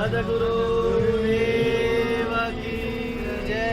सद्गुरुदेव की जय।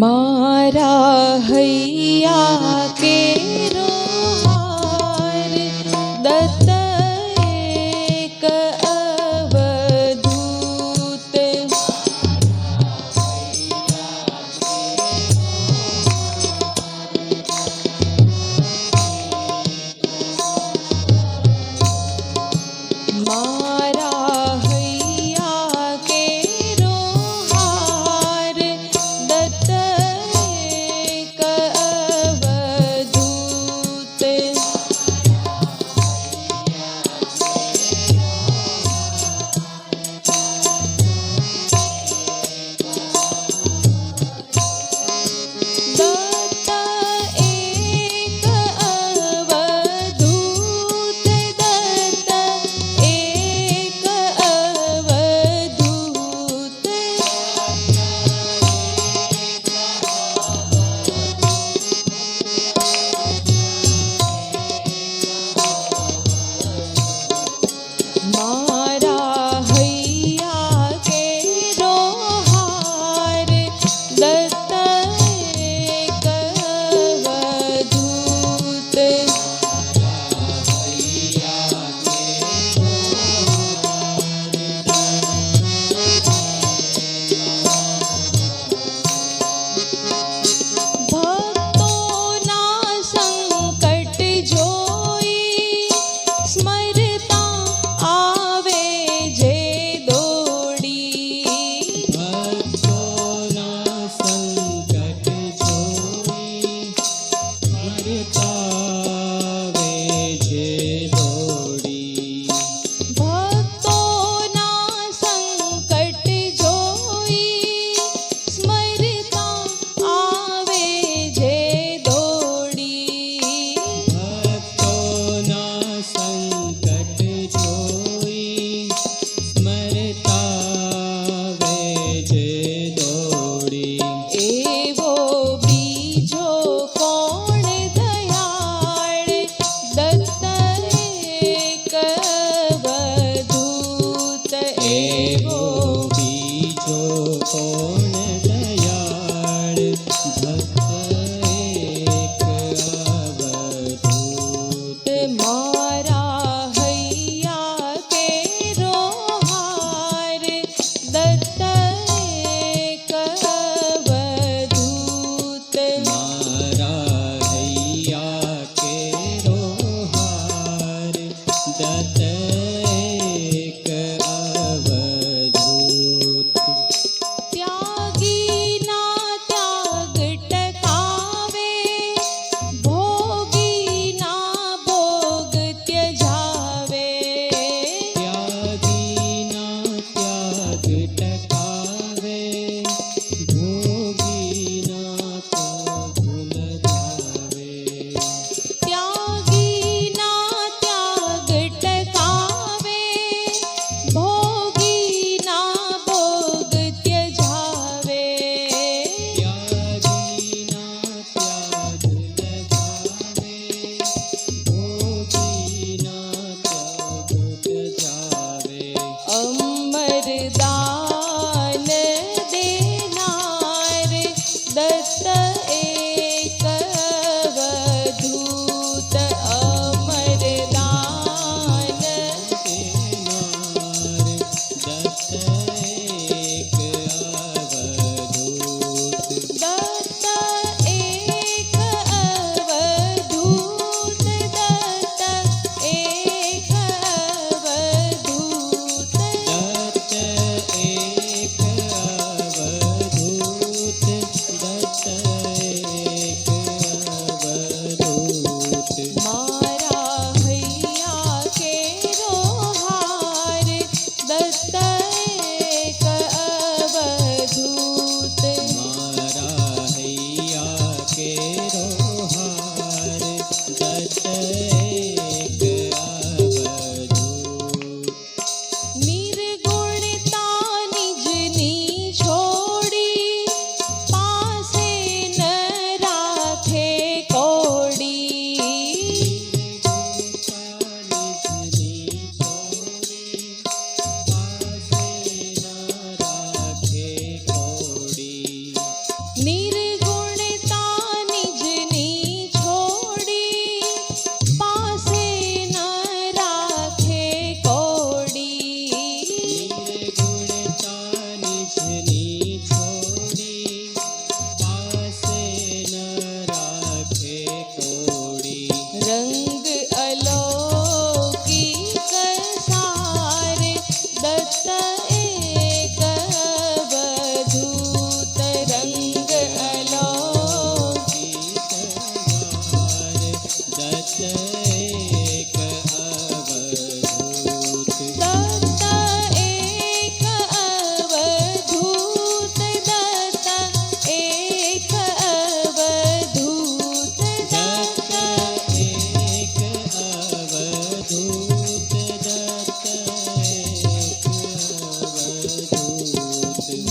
मारा हैया केरो हार दत्त एक अवधूत। मारा हैया केरो हार दत्त एक अवधूत।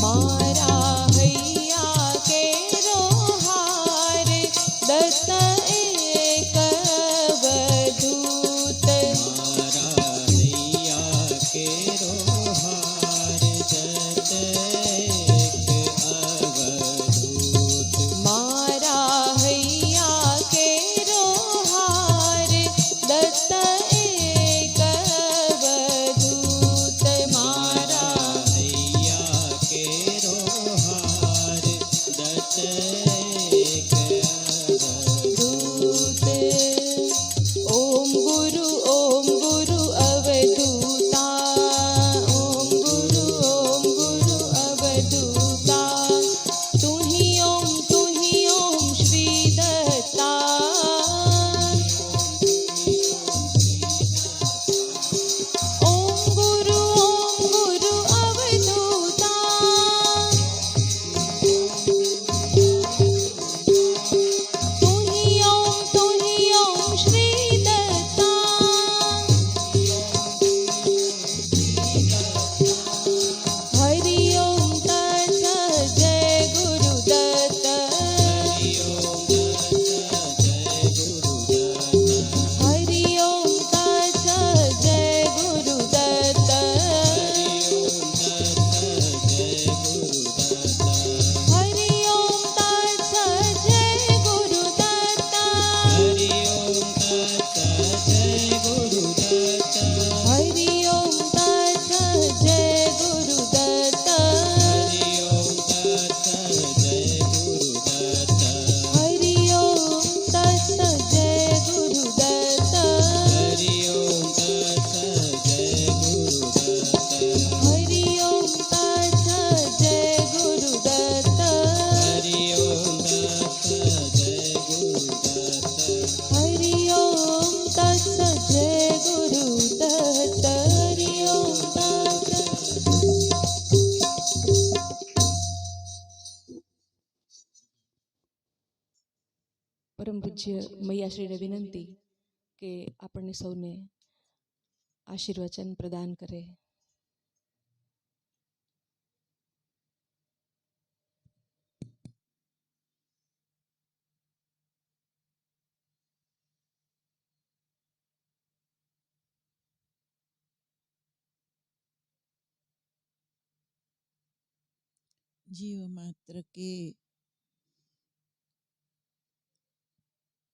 मारा हैया केरो हार दत्त एक अवधूत मारा हैया केरो हार दत्त एक अवधूत मारा हैया केरो हार दत्त एक अवधूत ओम गुरु अवधूता ओम गुरु अवधूता तू ही ओम श्री दत्ता ओम गुरु अवधूता तू ही ओम श्री दत्ता हरि ओम तत्सत् जय गुरुदत्त हरि ओम तत्सत् जय गुरुदत्त हरि ओम तत्सत् जय गुरुदत्त हरि ओम तत्सत् जय गुरुदत्त हरि ओम तत्सत् जय गुरुदत्त हरि ओम तत्सत् जय गुरुदत्त हरि ओम तत्सत् जय गुरुदत्त हरि ओम तत्सत् जय गुरुदत्त हरि ओम तत्सत् जय गुरुदत्त हरि ओम तत्सत् जय गुरुदत्त हरि ओम तत्सत् जय गुरुदत्त हरि ओम પરમ પૂજ્ય મૈયાશ્રીને વિનંતી કે આપણને સૌને આશીર્વચન પ્રદાન કરે. जीव मात्र के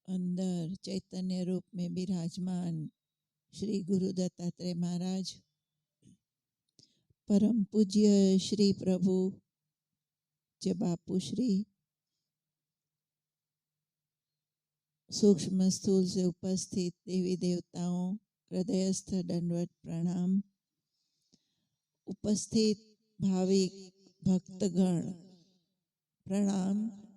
अंदर चैतन्य रूप में विराजमान श्री गुरु दत्तात्रेय महाराज, परम पूज्य श्री प्रभु जय बापू श्री, सूक्ष्म स्थूल से उपस्थित देवी देवताओं हृदयस्थ दंडवत प्रणाम. उपस्थित भाविक भक्तगण प्रणाम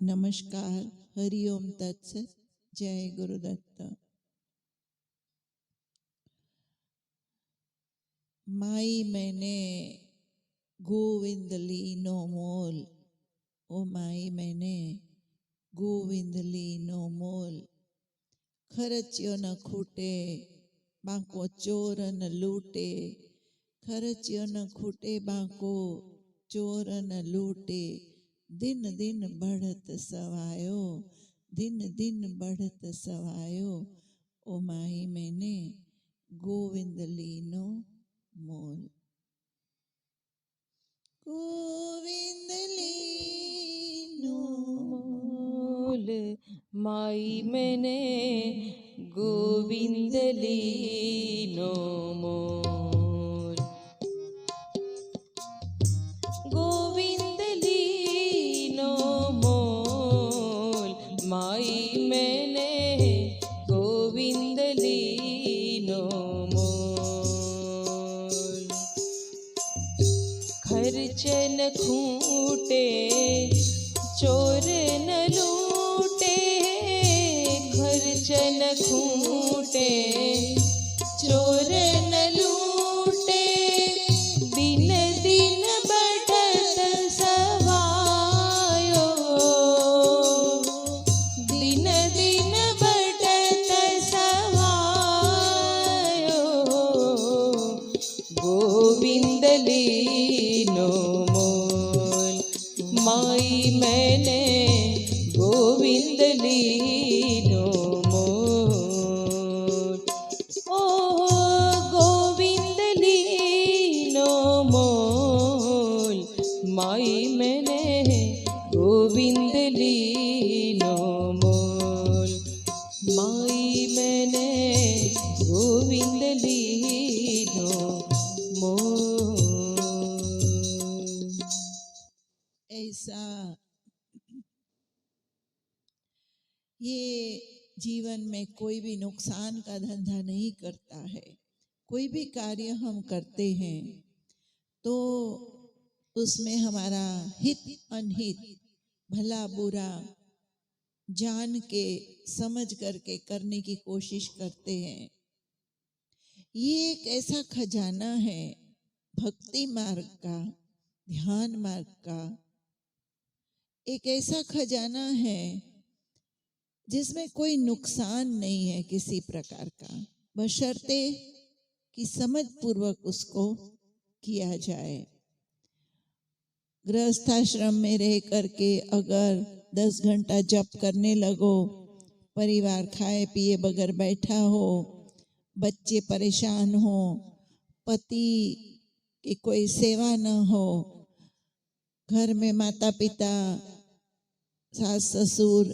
नमस्कार. हरि ओम तत्सत. जय गुरुदत्त. माई मैंने गोविंद लीनो मोल, ओ माई मैंने गोविंद लीनो मोल. खर्च्यो न खूटे बाको चोर न लूटे, खर्च्यो न खूटे बाको चोर न लूटे. दिन दिन बढ़त सवायो, दिन दिन बढ़त सवायो, ओ माही मैंने गोविंद लीनो मोल. गोविंद लीनो मोल माई मैंने गोविंद लीनो मोल. गोविंद लीनो मोल माई मैंने गोविंद लीनो मोल. खर्च न खूटे चोर न लूटे, खर्च न खूटे चोर न लूटे. दिन दिन बढ़त सवायो, दिन दिन बढ़त सवायो. गोविंद लीनो मोल माई मैंने गोविंद लीनो मोल। ओ गोविंद लीनो मोल, माई मैंने गोविंद लीनो मोल। माई मैंने गोविंद लीनो मोल। ऐसा ये जीवन में कोई भी नुकसान का धंधा नहीं करता है। कोई भी कार्य हम करते हैं तो उसमें हमारा हित अनहित, भला बुरा जान के समझ करके करने की कोशिश करते हैं। ये एक ऐसा खजाना है भक्ति मार्ग का, ध्यान मार्ग का। एक ऐसा खजाना है जिसमें कोई नुकसान नहीं है किसी प्रकार का, बशर्ते कि समझ पूर्वक उसको किया जाए। गृहस्थाश्रम में रह करके अगर 10 घंटा जप करने लगो, परिवार खाए पिए बगैर बैठा हो, बच्चे परेशान हो, पति की कोई सेवा न हो, घर में माता पिता सास ससुर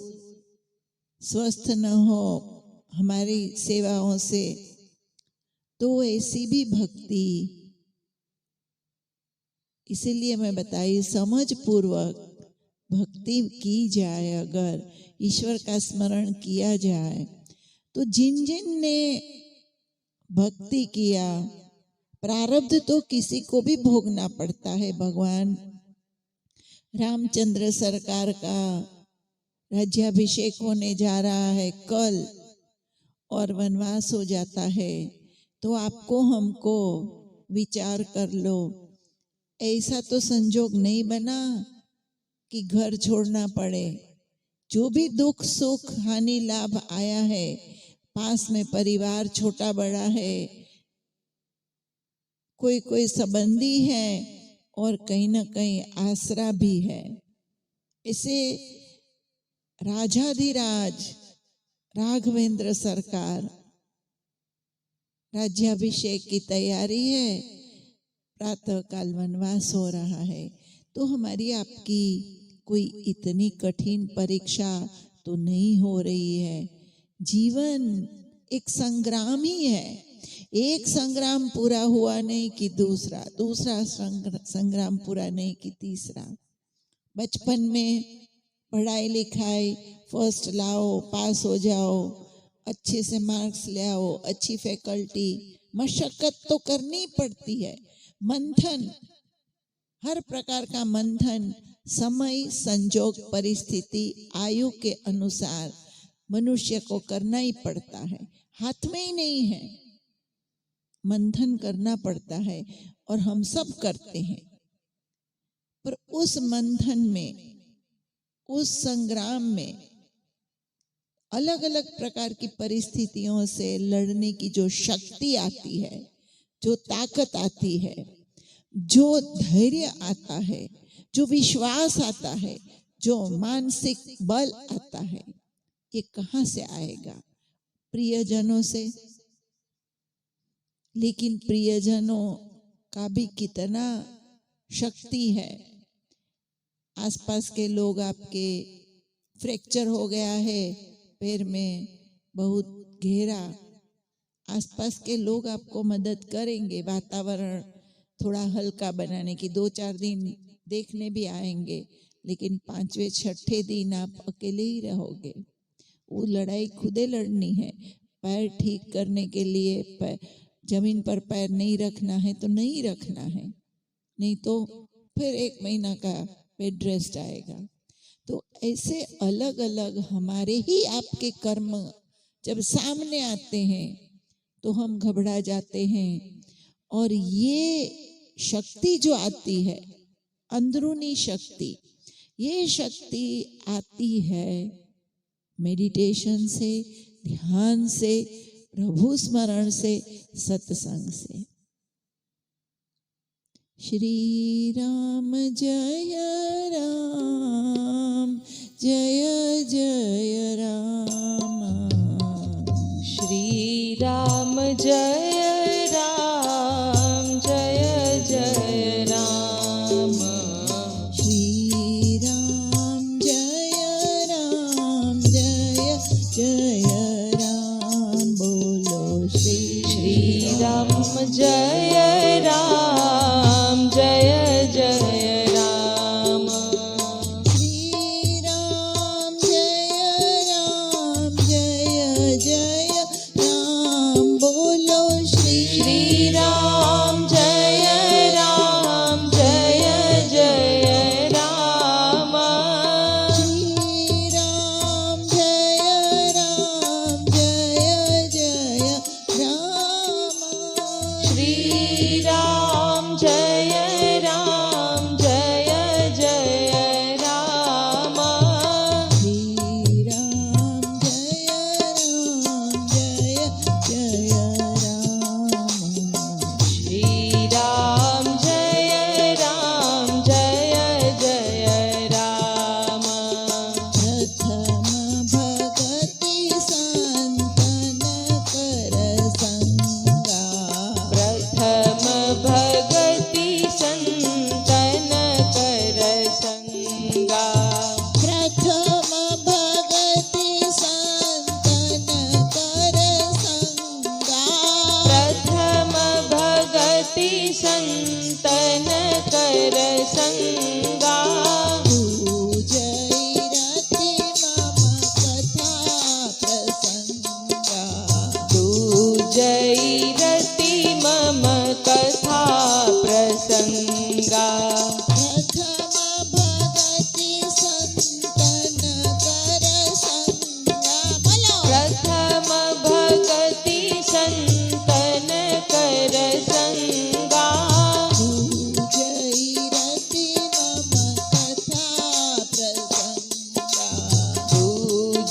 स्वस्थ न हो हमारी सेवाओं से, तो ऐसी भी भक्ति, इसीलिए मैं बताई समझ पूर्वक भक्ति की जाए, अगर ईश्वर का स्मरण किया जाए तो जिन जिन ने भक्ति किया, प्रारब्ध तो किसी को भी भोगना पड़ता है। भगवान रामचंद्र सरकार का राज्याभिषेक होने जा रहा है कल और वनवास हो जाता है, तो आपको हमको विचार कर लो, ऐसा तो संजोग नहीं बना कि घर छोड़ना पड़े। जो भी दुख सुख हानि लाभ आया है, पास में परिवार छोटा बड़ा है, कोई कोई संबंधी है और कहीं ना कहीं आसरा भी है। इसे राजाधिराज राघवेंद्र सरकार राज्याभिषेक की तैयारी है, प्रातः काल वनवास हो रहा है, तो हमारी आपकी कोई इतनी कठिन परीक्षा तो नहीं हो रही है। जीवन एक संग्राम ही है। एक संग्राम पूरा हुआ नहीं कि दूसरा, दूसरा संग्राम पूरा नहीं कि तीसरा। बचपन में पढ़ाई लिखाई फर्स्ट लाओ, पास हो जाओ, अच्छे से मार्क्स ले आओ, अच्छी फैकल्टी, मशक्कत तो करनी पड़ती है। मंथन, हर प्रकार का मंथन समय संजोग परिस्थिति आयु के अनुसार मनुष्य को करना ही पड़ता है, हाथ में ही नहीं है, मंथन करना पड़ता है और हम सब करते हैं। पर उस मंथन में, उस संग्राम में अलग अलग प्रकार की परिस्थितियों से लड़ने की जो शक्ति आती है, जो ताकत आती है, जो धैर्य आता है, जो विश्वास आता है, जो मानसिक बल आता है, ये कहाँ से आएगा? प्रियजनों से। लेकिन प्रियजनों का भी कितना शक्ति है। आसपास के लोग आपके फ्रैक्चर हो गया है पैर में बहुत गहरा, आसपास के लोग आपको मदद करेंगे, वातावरण थोड़ा हल्का बनाने की, 2-4 दिन देखने भी आएंगे, लेकिन 5वें 6ठे दिन आप अकेले ही रहोगे। वो लड़ाई खुदे लड़नी है। पैर ठीक करने के लिए जमीन पर पैर नहीं रखना है तो नहीं रखना है, नहीं तो फिर 1 महीना का बेड रेस्ट आएगा। तो ऐसे अलग अलग हमारे ही आपके कर्म जब सामने आते हैं तो हम घबरा जाते हैं। और ये शक्ति जो आती है, अंदरूनी शक्ति, ये शक्ति आती है मेडिटेशन से, ध्यान से, प्रभु स्मरण से, सत्संग से। श्री राम जय राम। जय राम जय जय राम। श्री राम जय राम जय जय राम। बोलो श्री राम जय राम जय जय राम। श्री राम जय राम जय जय राम। बोलो श्री राम जय राम जय जय राम। श्री राम जय राम जय जय राम। श्री राम जय राम जय जय राम। श्री राम जय राम जय जय राम। श्री राम जय राम जय जय राम। प्रथम भगति संतन कर संगा। प्रथम भगति संतन कर संगा। प्रथम भगति संतन कर संगा। प्रथम भगति संतन कर संगा। पूजई रति मम कथा प्रसंगा। तू जय रति मम कथा प्रसंगा। प्रथम भगति संतन कर संगा। बोलो प्रथम भगति संतन कर संगा। पूजई रति मम कथा प्रसंगा। तू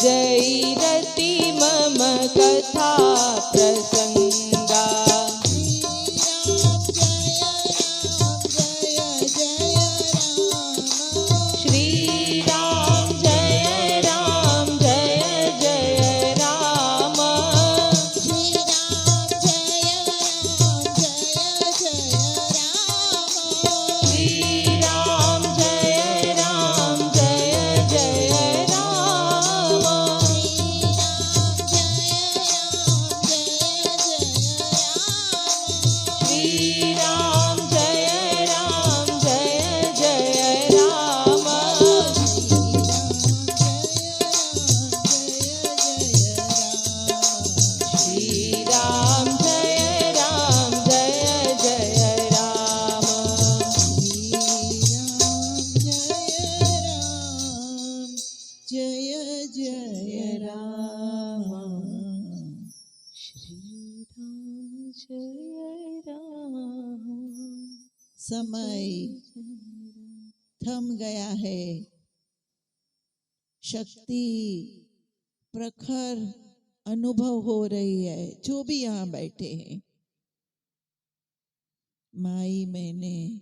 जय रति मम कथा प्रसंगा। श्री राम जय राम जय जय राम। श्री राम जय राम जय जय राम। श्री राम जय राम जय जय राम। श्री राम जय राम जय जय राम। श्री राम जय राम जय जय राम। श्री राम जय राम जय जय राम। श्री राम जय राम। समय थम गया है। शक्ति प्रखर अनुभव हो रही है। जो भी यहाँ बैठे हैं, माई मैंने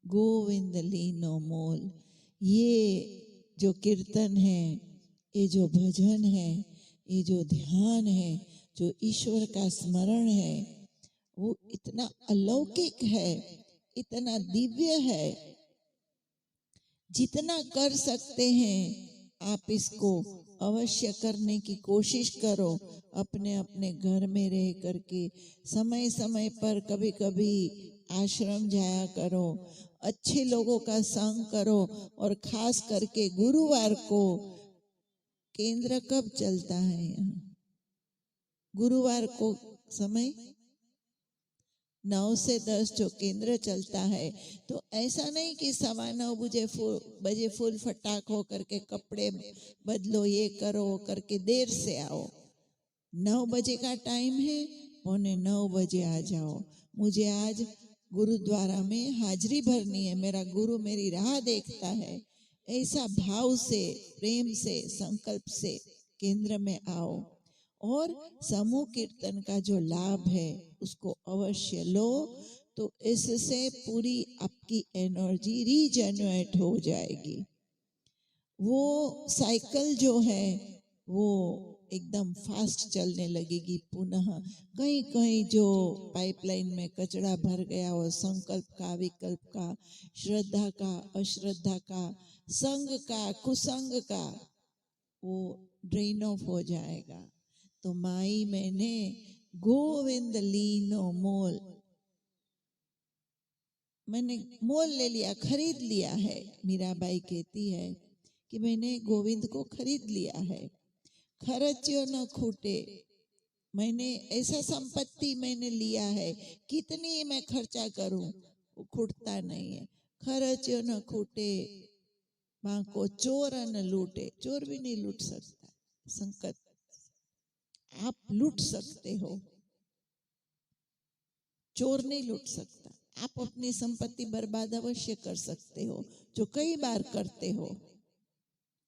गोविंद लीनो मोल, ये जो कीर्तन है, ये जो भजन है, ये जो ध्यान है, जो ईश्वर का स्मरण है, वो इतना अलौकिक है, इतना दिव्य है। जितना कर सकते हैं आप इसको अवश्य करने की कोशिश करो। अपने अपने घर में रह करके समय समय पर कभी कभी आश्रम जाया करो, अच्छे लोगों का संग करो। और खास करके गुरुवार को केंद्र कब चलता है यहाँ? गुरुवार को समय 9 से 10 जो केंद्र चलता है। तो ऐसा नहीं कि 9:15 बजे फुल फटाक हो करके कपड़े बदलो, ये करो, वो करके देर से आओ। 9 बजे का टाइम है, 8:45 बजे आ जाओ। मुझे आज गुरुद्वारा में हाजिरी भरनी है, मेरा गुरु मेरी राह देखता है। ऐसा भाव से, प्रेम से, संकल्प से केंद्र में आओ और समूह कीर्तन का जो लाभ है उसको अवश्य लो। तो इससे पूरी आपकी एनर्जी रीजनरेट हो जाएगी। वो साइकिल जो है वो एकदम फास्ट चलने लगेगी पुनः। कहीं कहीं जो पाइपलाइन में कचरा भर गया हो, संकल्प का, विकल्प का, श्रद्धा का, अश्रद्धा का, संग का, कुसंग का, वो ड्रेन ऑफ हो जाएगा। तो माई मैंने गोविंद लीनो मोल, मैंने मोल ले लिया, खरीद लिया है। मीराबाई कहती है कि मैंने गोविंद को खरीद लिया है। खर्च्यो न खूटे, मैंने ऐसा संपत्ति मैंने लिया है, कितनी मैं खर्चा करूं वो खूटता नहीं है। खर्च्यो न खूटे, माँ को चोर न लूटे, चोर भी नहीं लूट सकता। संकट, आप लूट सकते हो, चोर नहीं लूट सकता। आप अपनी संपत्ति बर्बाद अवश्य कर सकते हो, जो कई बार करते हो।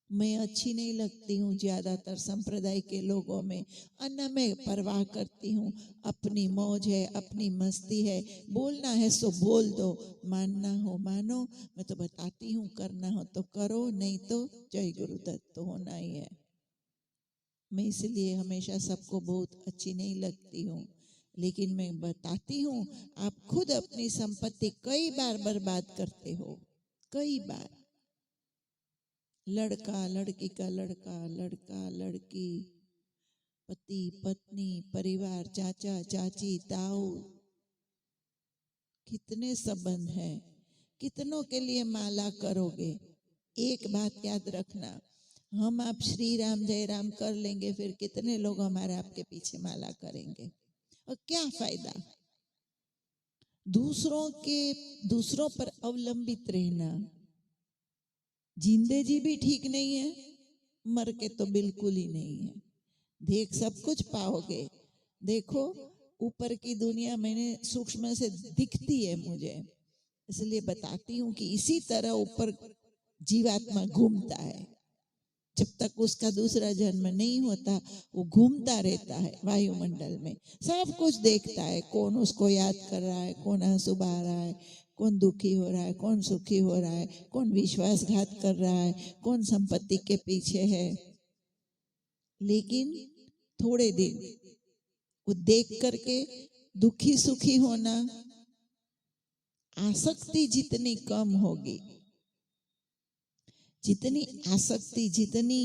मैं अच्छी नहीं लगती हूँ ज्यादातर संप्रदाय के लोगों में, अन्ना मैं परवाह करती हूँ, अपनी मौज है, अपनी मस्ती है, बोलना है सो बोल दो, मानना हो मानो, मैं तो बताती हूँ, करना हो तो करो, नहीं तो जय गुरुदत्त तो होना ही है। मैं इसलिए हमेशा सबको बहुत अच्छी नहीं लगती हूँ, लेकिन मैं बताती हूँ, आप खुद अपनी संपत्ति कई बार बर्बाद करते हो, कई बार। लड़का लड़की का लड़का, लड़का लड़की, पति पत्नी, परिवार, चाचा चाची, ताऊ, कितने संबंध हैं, कितनों के लिए माला करोगे। एक बात याद रखना, हम आप श्री राम जय राम कर लेंगे, फिर कितने लोग हमारे आपके पीछे माला करेंगे, और क्या फायदा। दूसरों पर अवलंबित रहना, जिंदे जी भी ठीक नहीं है, मर के तो बिल्कुल ही नहीं है। देख सब कुछ पाओगे, देखो ऊपर की दुनिया मैंने सूक्ष्म से दिखती है मुझे, इसलिए बताती हूँ कि इसी तरह ऊपर जीवात्मा घूमता है। जब तक उसका दूसरा जन्म नहीं होता, वो घूमता रहता है वायुमंडल में, सब कुछ देखता है, कौन उसको याद कर रहा है, कौन आंसू बहा रहा है, कौन दुखी हो रहा है, कौन सुखी हो रहा है, कौन विश्वासघात कर रहा है, कौन संपत्ति के पीछे है। लेकिन थोड़े दिन वो देख करके दुखी सुखी होना, आसक्ति जितनी कम होगी, जितनी आसक्ति, जितनी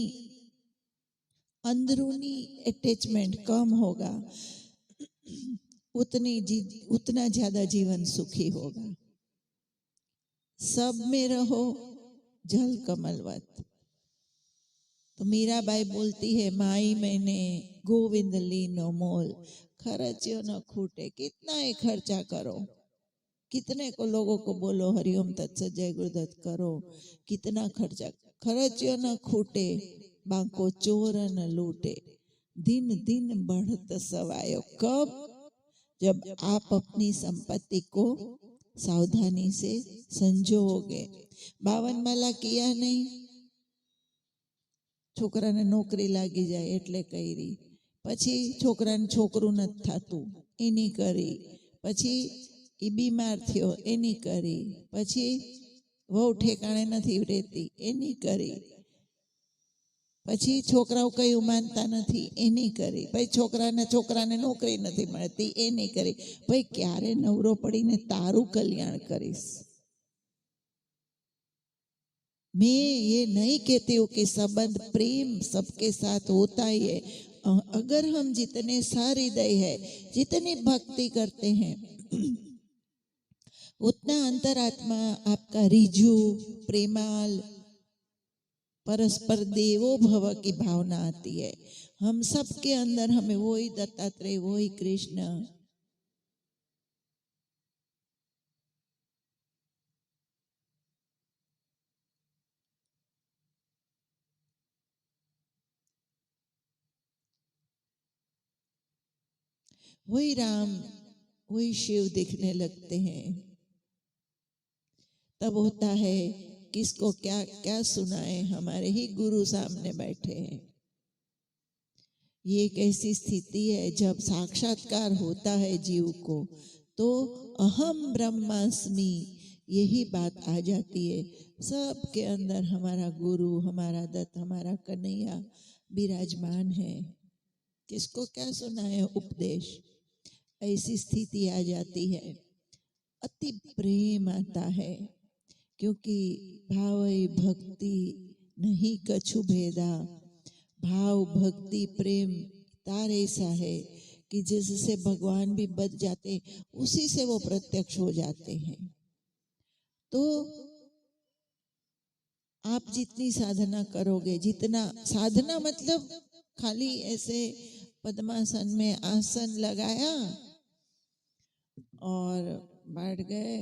अंदरूनी अटैचमेंट कम होगा, उतना ज्यादा जीवन सुखी होगा। सब में रहो जल कमलवत। तो मीराबाई बोलती है, माई मैंने गोविंद लीनो मोल, खर्च्यो न खूटे, कितना ही खर्चा करो, कितने को लोगों को बोलो हरिओम तत्सत जय गुरुदत्त करो, कितना खर्चा, खर्च्यो न खूटे, बाको चोर न लूटे, दिन दिन बढ़त सवायो। कब? जब आप अपनी संपत्ति को सावधानी से संजोगे। 52 माला किया नहीं, છોકરાને નોકરી લાગી જાય એટલે કરી, પછી છોકરાને છોકરું નથી થતું એની કરી, પછી એ બીમાર થયો એની કરી, પછી વહુ ઠેકાણે નથી રહેતી એની કરી, પછી છોકરાઓ કયું માનતા નથી એની કરી, પછી છોકરાને નોકરી નથી મળતી એની કરી, ભાઈ ક્યારે નવરો પડીને તારું કલ્યાણ કરીશ। मैं ये नहीं कहती हूँ कि संबंध प्रेम सबके साथ होता ही है। अगर हम जितने सहृदय है, जितनी भक्ति करते हैं, उतना अंतरात्मा आपका रिजु, प्रेमाल, परस्पर देवो भव की भावना आती है। हम सबके अंदर हमें वही दत्तात्रेय, वही कृष्ण, वही राम, वही शिव दिखने लगते हैं। तब होता है किसको क्या क्या सुनाए, हमारे ही गुरु सामने बैठे हैं। ये एक ऐसी स्थिति है जब साक्षात्कार होता है जीव को, तो अहम ब्रह्मास्मि यही बात आ जाती है। सबके अंदर हमारा गुरु, हमारा दत्त, हमारा कन्हैया विराजमान है। किसको क्या सुना है उपदेश, ऐसी स्थिति आ जाती है। अति प्रेम आता है, क्योंकि भावई भक्ति नहीं कछु भेदा। भाव भक्ति प्रेम तार ऐसा है कि जिससे भगवान भी बच जाते, उसी से वो प्रत्यक्ष हो जाते हैं। तो आप जितनी साधना करोगे, जितना साधना मतलब खाली ऐसे पद्मासन में आसन लगाया और बैठ गए,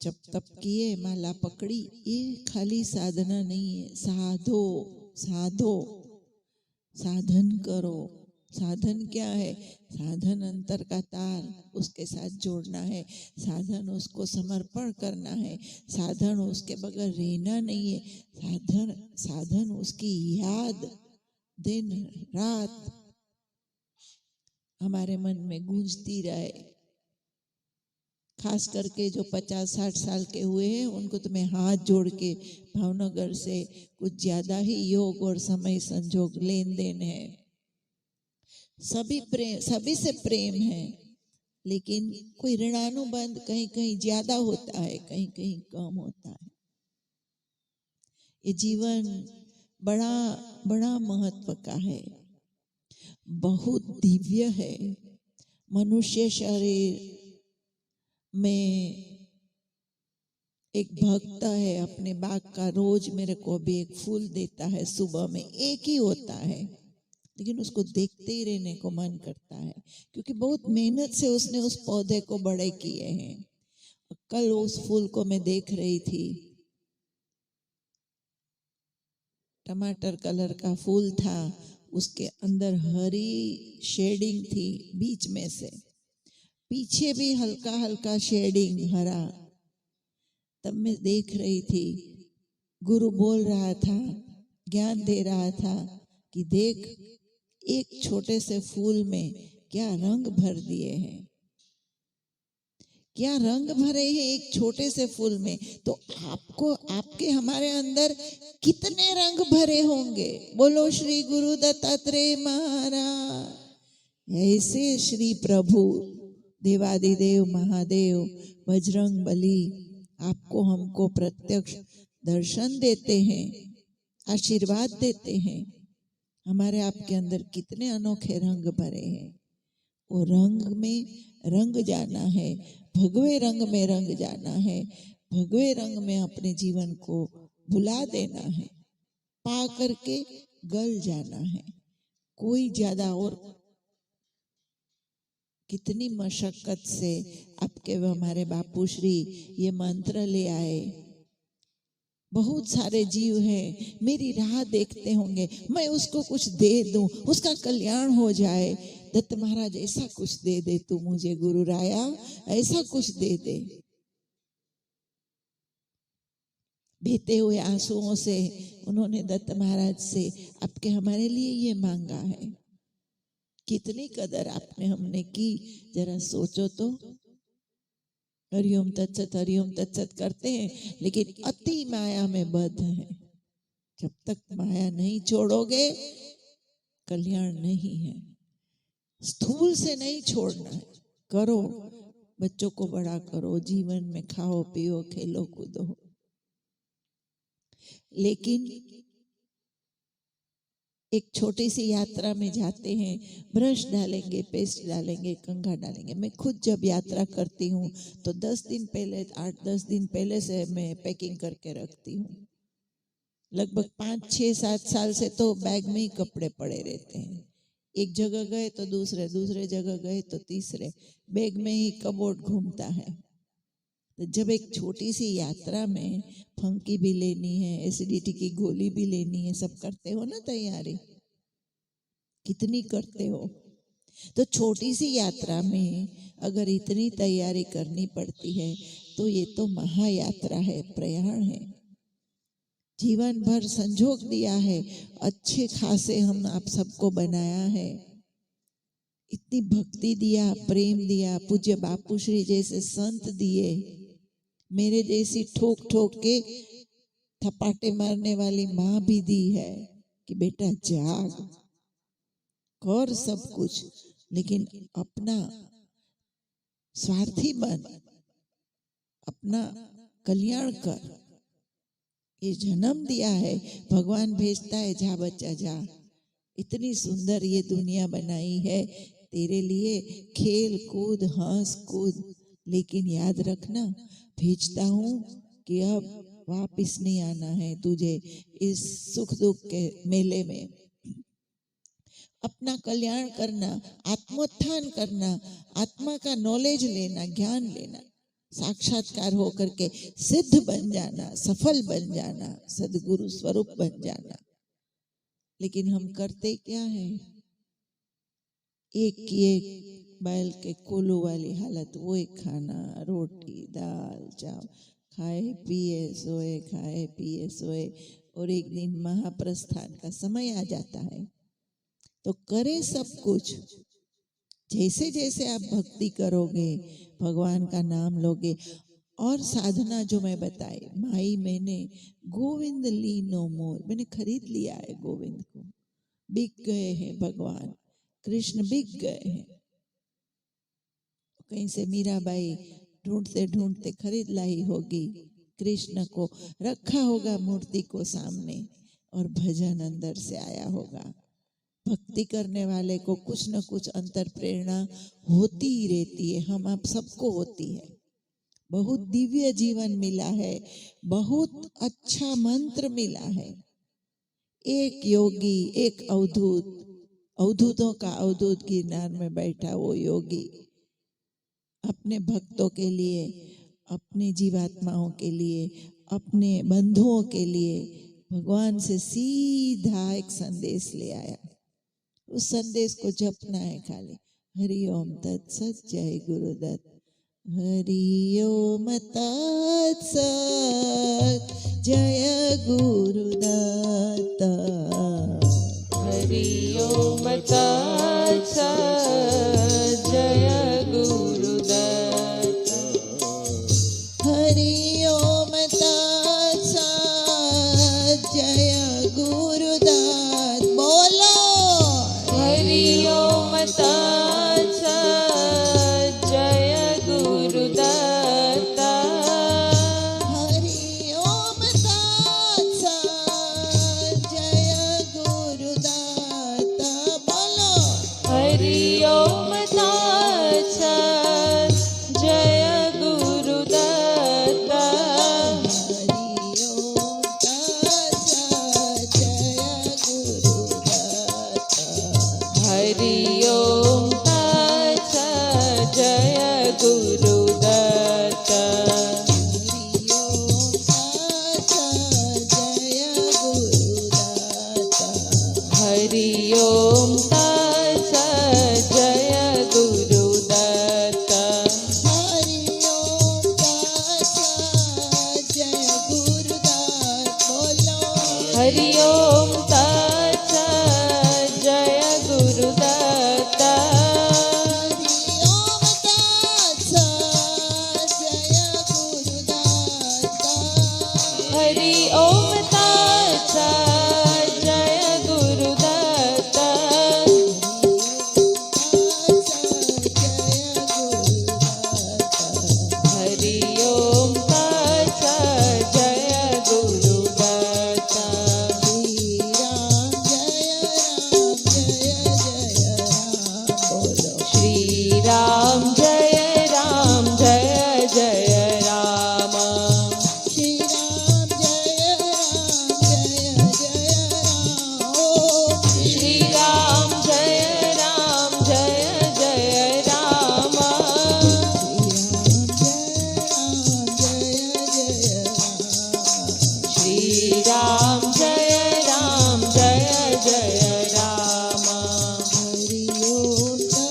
जप तप किए, माला पकड़ी, ये खाली साधना नहीं है। साधो साधो, साधन करो। साधन क्या है? साधन अंतर का तार, उसके साथ जोड़ना है। साधन उसको समर्पण करना है। साधन उसके बगैर रहना नहीं है। साधन उसकी याद दिन रात हमारे मन में गूंजती रहे। खास करके जो 50-60 साल के हुए हैं, उनको तो मैं हाथ जोड़ के, भावनगर से कुछ ज्यादा ही योग और समय संजोग लेन देन है। सभी से प्रेम है, लेकिन कोई ऋणानुबंध कहीं कहीं ज्यादा होता है, कहीं कहीं कम होता है। ये जीवन बड़ा बड़ा महत्व का है, बहुत दिव्य है। मनुष्य शरीर में एक भक्त है अपने बाग का, रोज मेरे को भी एक फूल देता है, सुबह में एक ही होता है, लेकिन उसको देखते ही रहने को मन करता है, क्योंकि बहुत मेहनत से उसने उस पौधे को बड़े किए हैं। कल उस फूल को मैं देख रही थी, टमाटर कलर का फूल था, उसके अंदर हरी शेडिंग थी बीच में से, पीछे भी हल्का हल्का शेडिंग हरा। तब मैं देख रही थी, गुरु बोल रहा था, ज्ञान दे रहा था कि देख, एक छोटे से फूल में क्या रंग भर दिए हैं, क्या रंग भरे हैं एक छोटे से फूल में। तो आपको, आपके हमारे अंदर कितने रंग भरे होंगे। बोलो श्री गुरु दत्तात्रेय महाराज। ऐसे श्री प्रभु देवादिदेव महादेव बजरंग बली आपको हमको प्रत्यक्ष दर्शन देते हैं, आशीर्वाद देते हैं। हमारे आपके अंदर कितने अनोखे रंग भरे हैं। वो रंग में रंग जाना है, भगवे रंग में रंग जाना है, भगवे रंग में अपने जीवन को भुला देना है, पा करके गल जाना है। कोई ज्यादा, और कितनी मशक्कत से आपके हमारे बापू श्री ये मंत्र ले आए। बहुत सारे जीव हैं, मेरी राह देखते होंगे, मैं उसको कुछ दे दूं, उसका कल्याण हो जाए। दत्त महाराज ऐसा कुछ दे दे तू मुझे, गुरु राया ऐसा कुछ दे दे। बहते हुए आंसुओं से उन्होंने दत्त महाराज से आपके हमारे लिए ये मांगा है। कितनी कदर आपने हमने की, जरा सोचो तो। हरिओम तत्सत करते हैं, लेकिन अति माया में बद्ध है। जब तक माया नहीं छोड़ोगे, कल्याण नहीं है। स्थूल से नहीं छोड़ना है, करो, बच्चों को बड़ा करो, जीवन में खाओ पियो खेलो कूदो, लेकिन एक छोटी सी यात्रा में जाते हैं, ब्रश डालेंगे, पेस्ट डालेंगे, कंघा डालेंगे। मैं खुद जब यात्रा करती हूँ तो 10 दिन पहले, 8-10 दिन पहले से मैं पैकिंग करके रखती हूँ। लगभग 5-6-7 साल से तो बैग में ही कपड़े पड़े रहते हैं। एक जगह गए तो दूसरे जगह गए तो तीसरे, बैग में ही कबोर्ड घूमता है। तो जब एक छोटी सी यात्रा में फंकी भी लेनी है, एसिडिटी की गोली भी लेनी है, सब करते हो ना तैयारी, कितनी करते हो। तो छोटी सी यात्रा में अगर इतनी तैयारी करनी पड़ती है, तो ये तो महायात्रा है, प्रयाण है। जीवन भर संजोग दिया है, अच्छे खासे हम आप सबको बनाया है, इतनी भक्ति दिया, प्रेम दिया, पूज्य बापू श्री जैसे संत दिए, मेरे जैसी ठोक ठोक के थपाटे मारने वाली माँ भी दी है कि बेटा जाग, कर सब कुछ, लेकिन अपना स्वार्थी बन, अपना कल्याण कर। ये जन्म दिया है, भगवान भेजता है, जा बच्चा जा, इतनी सुंदर ये दुनिया बनाई है तेरे लिए, खेल कूद हंस कूद, लेकिन याद रखना भेजता हूँ कि अब वापिस नहीं आना है तुझे इस सुख दुख के मेले में। अपना कल्याण करना, आत्मोत्थान करना, आत्मा का नॉलेज लेना, ज्ञान लेना, साक्षात्कार होकर के सिद्ध बन जाना, सफल बन जाना, सदगुरु स्वरूप बन जाना। लेकिन हम करते क्या है? एक की एक बैल के कोलू वाली हालत, वो एक खाना, रोटी दाल चावल, खाए पिए सोए, खाए पिए सोए, और एक दिन महाप्रस्थान का समय आ जाता है तो करे सब कुछ। जैसे जैसे आप भक्ति करोगे, भगवान का नाम लोगे, और साधना जो मैं बताई, माई मैंने गोविंद ली नो मोर, मैंने खरीद लिया है गोविंद को, बिक गए हैं भगवान कृष्ण, बिक गए हैं। कहीं से मीराबाई ढूंढते ढूंढते खरीद लाई होगी कृष्ण को, रखा होगा मूर्ति को सामने, और भजन अंदर से आया होगा। भक्ति करने वाले को कुछ न कुछ अंतर प्रेरणा होती ही रहती है, हम आप सबको होती है। बहुत दिव्य जीवन मिला है, बहुत अच्छा मंत्र मिला है। एक योगी, एक अवधूत, अवधूतों का अवधूत गिरनार में बैठा वो योगी अपने भक्तों के लिए, अपने जीवात्माओं के लिए, अपने बंधुओं के लिए भगवान से सीधा एक संदेश ले आया। उस संदेश को जपना है खाली। हरि ओम तत्सत, जय गुरुदत्त। हरि ओम तत्सत, जय गुरुदत्त। हरि ओम तत्सत, जय गुरुदत्त। हरि ओम तत्सत, जय गुरुदत्त। बोलो हरि ओम तत्सत, जय गुरुदत्त। हरि ओम तत्सत, जय गुरुदत्त। बोलो हरि ओम तत्सत, जय गुरुदत्त। हरि ओम तत्सत, जय गुरुदत्त। हरि ओम तत्सत, जय गुरुदत्त। हरि ओम तत्सत, जय गुरुदत्त। बोलो हरि ओम तत्सत, जय गुरुदत्त। हरि ओम तत्सत, जय गुरुदत्त। हरि ओम तत्सत, जय गुरुदत्त। श्री राम जय राम, बोलो श्री राम जय जय राम। श्री राम जय राम, जय जय राम। श्री राम जय राम, जय जय राम। श्री राम जय राम, जय जय राम। श्री राम जय राम,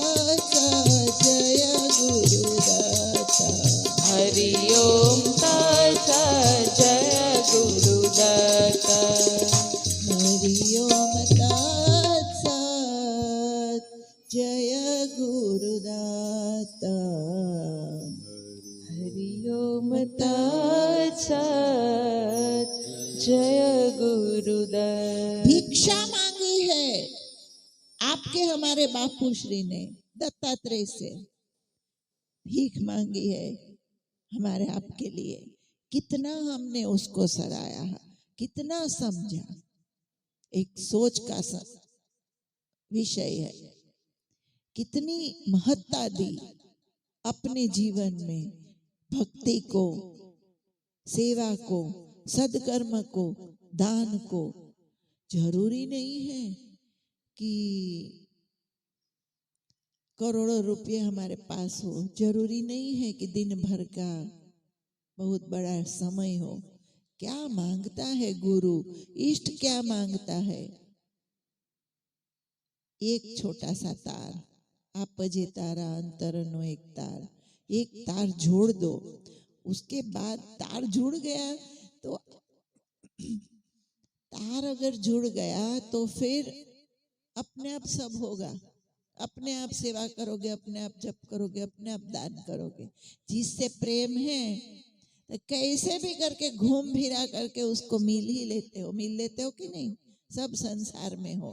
हरि ओम तत्सत, जय गुरुदत्त। भिक्षा मांगी है, आप आपके हमारे बापू श्री ने दत्तात्रेय से भीख मांगी है हमारे आपके लिए, कितना हमने उसको सराहा, कितना समझा, एक सोच का विषय है। कितनी महत्ता दी अपने जीवन में भक्ति को, सेवा को, सदकर्म को, दान को। जरूरी नहीं है कि करोड़ों रुपये हमारे पास हो, जरूरी नहीं है कि दिन भर का बहुत बड़ा समय हो। क्या मांगता है गुरु, इष्ट क्या मांगता है? एक छोटा सा तार, आप जे तारा अंतरनो एक तार, एक तार जोड़ दो, उसके बाद तार जुड़ गया तो तार अगर जुड़ गया तो फिर अपने आप सब होगा। अपने आप सेवा करोगे, अपने आप जप करोगे, अपने आप दान करोगे। जिससे प्रेम है तो कैसे भी करके घूम फिरा करके उसको मिल ही लेते हो। मिल लेते हो कि नहीं? सब संसार में हो,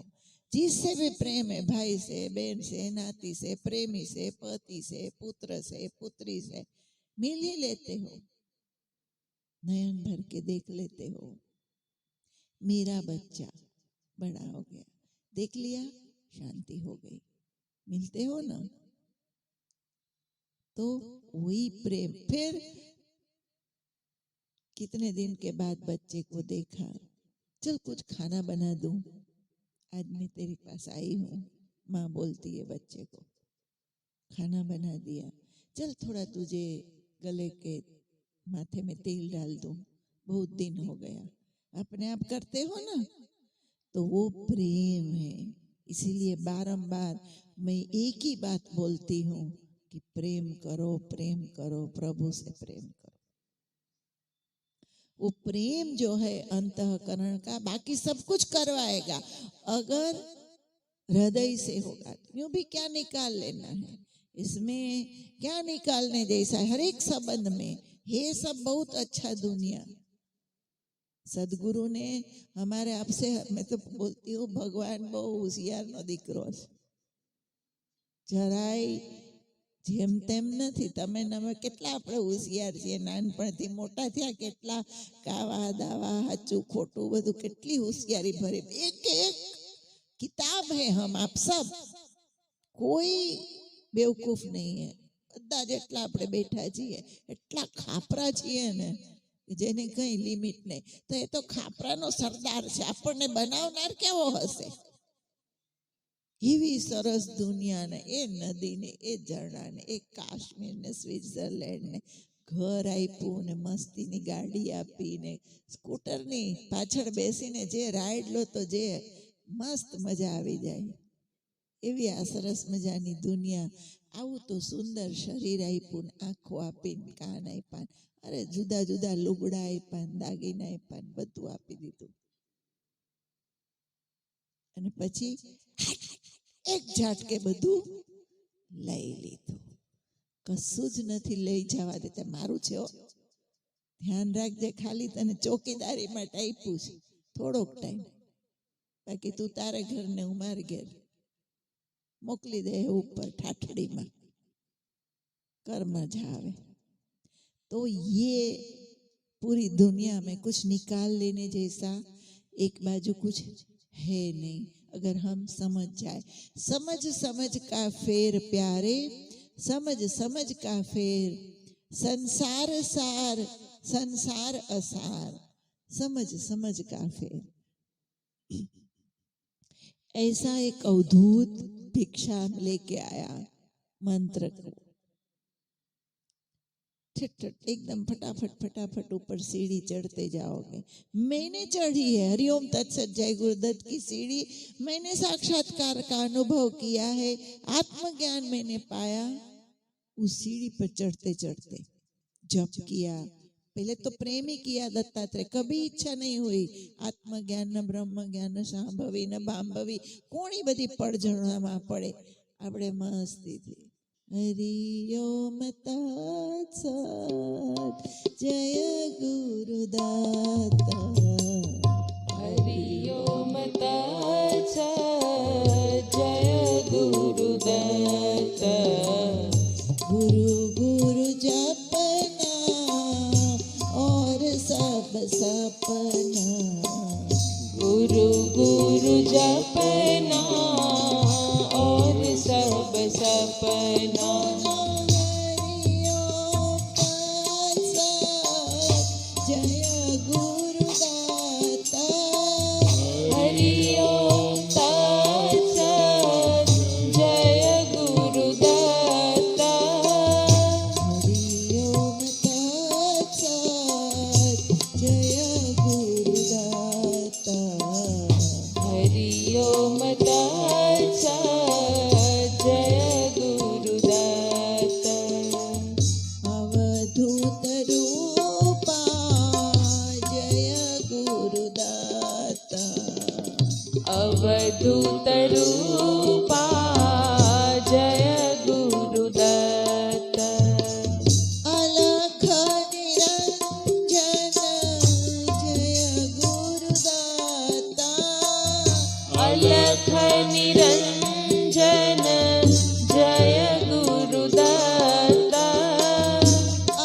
जिससे भी प्रेम है, भाई से, बहन से, नाती से, प्रेमी से, पति से, पुत्र से, पुत्री से, मिल ही लेते हो, नयन भर के देख लेते हो। मेरा बच्चा बड़ा हो गया, देख लिया, शांति हो गई। मिलते हो ना, तो वही प्रेम। फिर कितने दिन के बाद बच्चे को देखा, चल कुछ खाना बना दूं, आज मैं तेरे पास आई हूँ। माँ बोलती है बच्चे को, खाना बना दिया, चल थोड़ा तुझे गले के माथे में तेल डाल दूं, बहुत दिन हो गया। अपने आप करते हो ना, तो वो प्रेम है। इसीलिए बारंबार मैं एक ही बात बोलती हूँ कि प्रेम करो, प्रेम करो, प्रभु से प्रेम करो। वो प्रेम जो है अंतःकरण का बाकी सब कुछ करवाएगा, अगर हृदय से होगा। यूं भी क्या निकाल लेना है इसमें, क्या निकालने जैसा है? हर एक संबंध में ये सब बहुत अच्छा दुनिया। सदगुरु ने हमारे आपसे, मैं तो बोलती हूँ भगवान बहु होशियार नो दीकरो छे, જરાય જેમ તેમ નથી। તમે અમે કેટલા આપણે હોશિયાર છીએ, નાનપણથી મોટા થયા, કેટલા કાવા દાવા સાચું ખોટું બધું, કેટલી હોશિયારી ભરી। એક એક किताब है हम आप सब, कोई बेवकूफ नहीं है। બધા જેટલા આપણે બેઠા છીએ એટલા ખાપરા છીએ ને, જેને કઈ લિમિટ નહીં। તો એ તો ખાપરાનો સરદાર છે, આપણને બનાવનાર કેવો હશે? એવી સરસ દુનિયા ને, એ નદી ને, એ ઝરણા ને, એ કાશ્મીર ને, સ્વિટ્ઝરલેન્ડ ને, ઘર આપ્યું ને, મસ્તીની ગાડી આપીને, સ્કૂટરની પાછળ બેસીને જે રાઈડ લો તો જે મસ્ત મજા આવી જાય, એવી આ સરસ મજાની દુનિયા। આવું તો સુંદર શરીર આપ્યું, આંખો આપીને, કાન આપ્યા, અરે જુદા જુદા લુગડા આપ્યા, દાગીના આપ્યા, બધું આપી દીધું। અને પછી એક ઝાટકે બધું લઈ લીધું। કશું જ નથી લઈ જવા દેતા। મારું છે, ધ્યાન રાખજે, ખાલી તને ચોકીદારી માટે આપ્યું છે થોડોક ટાઈમ, બાકી તું તારે ઘર ને હું મારે ઘેર મોકલી દે ઉપર ઠાઠડીમાં, કર્મ જાવે। तो ये पूरी दुनिया में कुछ निकाल लेने जैसा एक बाजू कुछ है नहीं, अगर हम समझ जाए। समझ समझ का फेर प्यारे, समझ समझ का फेर, संसार सार संसार असार, समझ समझ का फेर। ऐसा एक अवधूत भिक्षा लेके आया मंत्र को, एकदम फटाफट फटाफट ऊपर सीढ़ी चढ़ते जाओगे। मैंने चढ़ी है, हरिओम तत्सत जय गुरुदत्त की सीढ़ी मैंने साक्षात्कार का अनुभव किया है, आत्मज्ञान मैंने पाया। उस सीढ़ी पर चढ़ते चढ़ते जप किया, पहले तो प्रेम ही किया दत्तात्रेय, कभी इच्छा नहीं हुई आत्मज्ञान न ब्रह्म ज्ञान न सांभवी न बांभवी, कोणी बधी पड़झड़ामां पड़े, आपणे मस्ती थी। हरिओम तत्सत जय गुरुदत्त, हरिओम तत्सत जय जपना, गुरु गुरु जपना और सब सपना। हरिओम तत्सत् जय गुरुदाता। हरिओम तत्सत् जय गुरुदत्ता। हरिओम तत्सत् जय गुरुदाता। हरिओम तत्सत् जय गुरुदत्ता। अवधूत रूपा जय गुरुदाता। अवधूत रूपा जय गुरुदत्ता। अलख निरंजन जय गुरुदाता। अलख निरंजन जय गुरुदत्ता।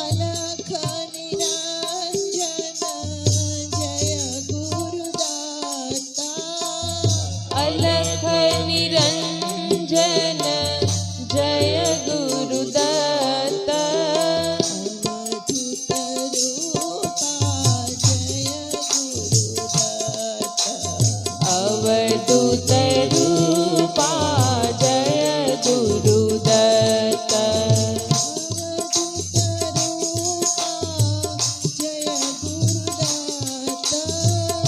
अलख निरंजन जय गुरुदाता। अलख निरंजन जय गुरुदत्ता। अवधूत रूपा जय गुरुदाता।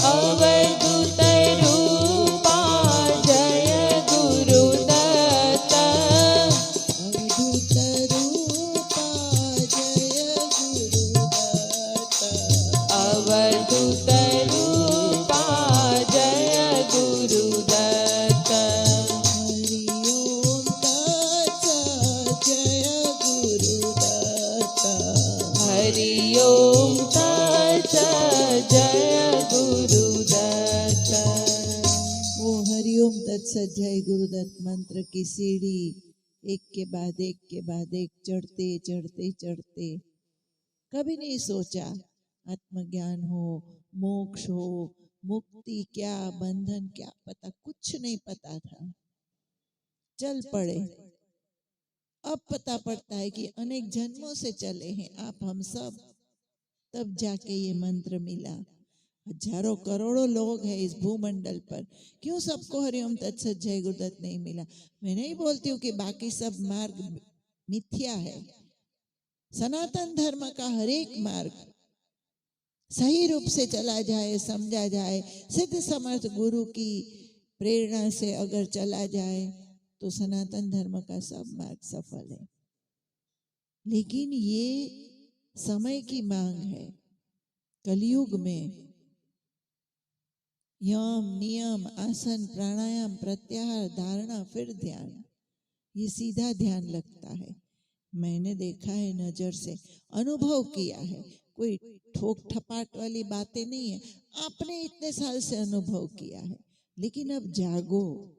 अवधूत रूपा जय गुरुदत्ता। अवधूत रूपा जय गुरुदाता। अवधूत रूपा जय गुरुदत्ता। हरिओम तत्सत् जय गुरुदाता। हरिओम तत्सत् जय गुरुदत्ता। वो हरिओम तत्सत् जय गुरुदत्त मंत्र की सीढ़ी एक के बाद एक के बाद एक चढ़ते चढ़ते चढ़ते, कभी नहीं सोचा आत्मज्ञान हो, मोक्ष हो, मुक्ति क्या, बंधन क्या, पता कुछ नहीं पता था। चल पड़े। अब पता पड़ता है कि अनेक जन्मों से चले हैं आप हम सब, तब जाके ये मंत्र मिला। हजारों करोड़ों लोग हैं इस भूमंडल पर, क्यों सबको हरिओम तत्सत् जय गुरुदत्त नहीं मिला? मैं नहीं बोलती हूँ कि बाकी सब मार्ग मिथ्या है। सनातन धर्म का हर एक मार्ग सही रूप से चला जाए, समझा जाए, सिद्ध समर्थ गुरु की प्रेरणा से अगर चला जाए तो सनातन धर्म का सब मार्ग सफल है। लेकिन ये समय की मांग है। कलयुग में यम, नियम, आसन, प्राणायाम, प्रत्याहार, धारणा, फिर ध्यान, ये सीधा ध्यान लगता है। मैंने देखा है, नजर से अनुभव किया है, कोई ठोक ठपाट वाली बातें नहीं है। आपने इतने साल से अनुभव किया है। लेकिन अब जागो।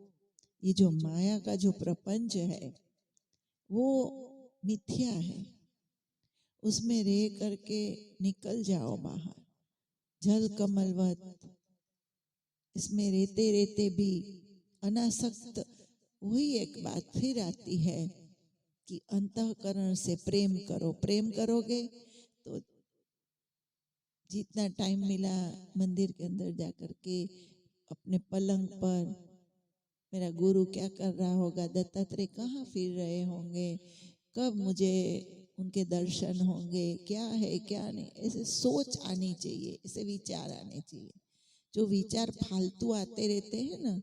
ये जो माया का जो प्रपंच है वो मिथ्या है, उसमें रह करके निकल जाओ बाहर। जल कमलवत इसमें रहते रहते भी अनासक्त वही एक बात फिर आती है कि अंतःकरण से प्रेम करो। प्रेम करोगे तो जितना टाइम मिला मंदिर के अंदर जा करके अपने पलंग पर मेरा गुरु क्या कर रहा होगा, दत्तात्रेय कहाँ फिर रहे होंगे, कब मुझे उनके दर्शन होंगे, क्या है क्या नहीं, ऐसे सोच आनी चाहिए, ऐसे विचार आने चाहिए। जो विचार फालतू आते रहते हैं ना,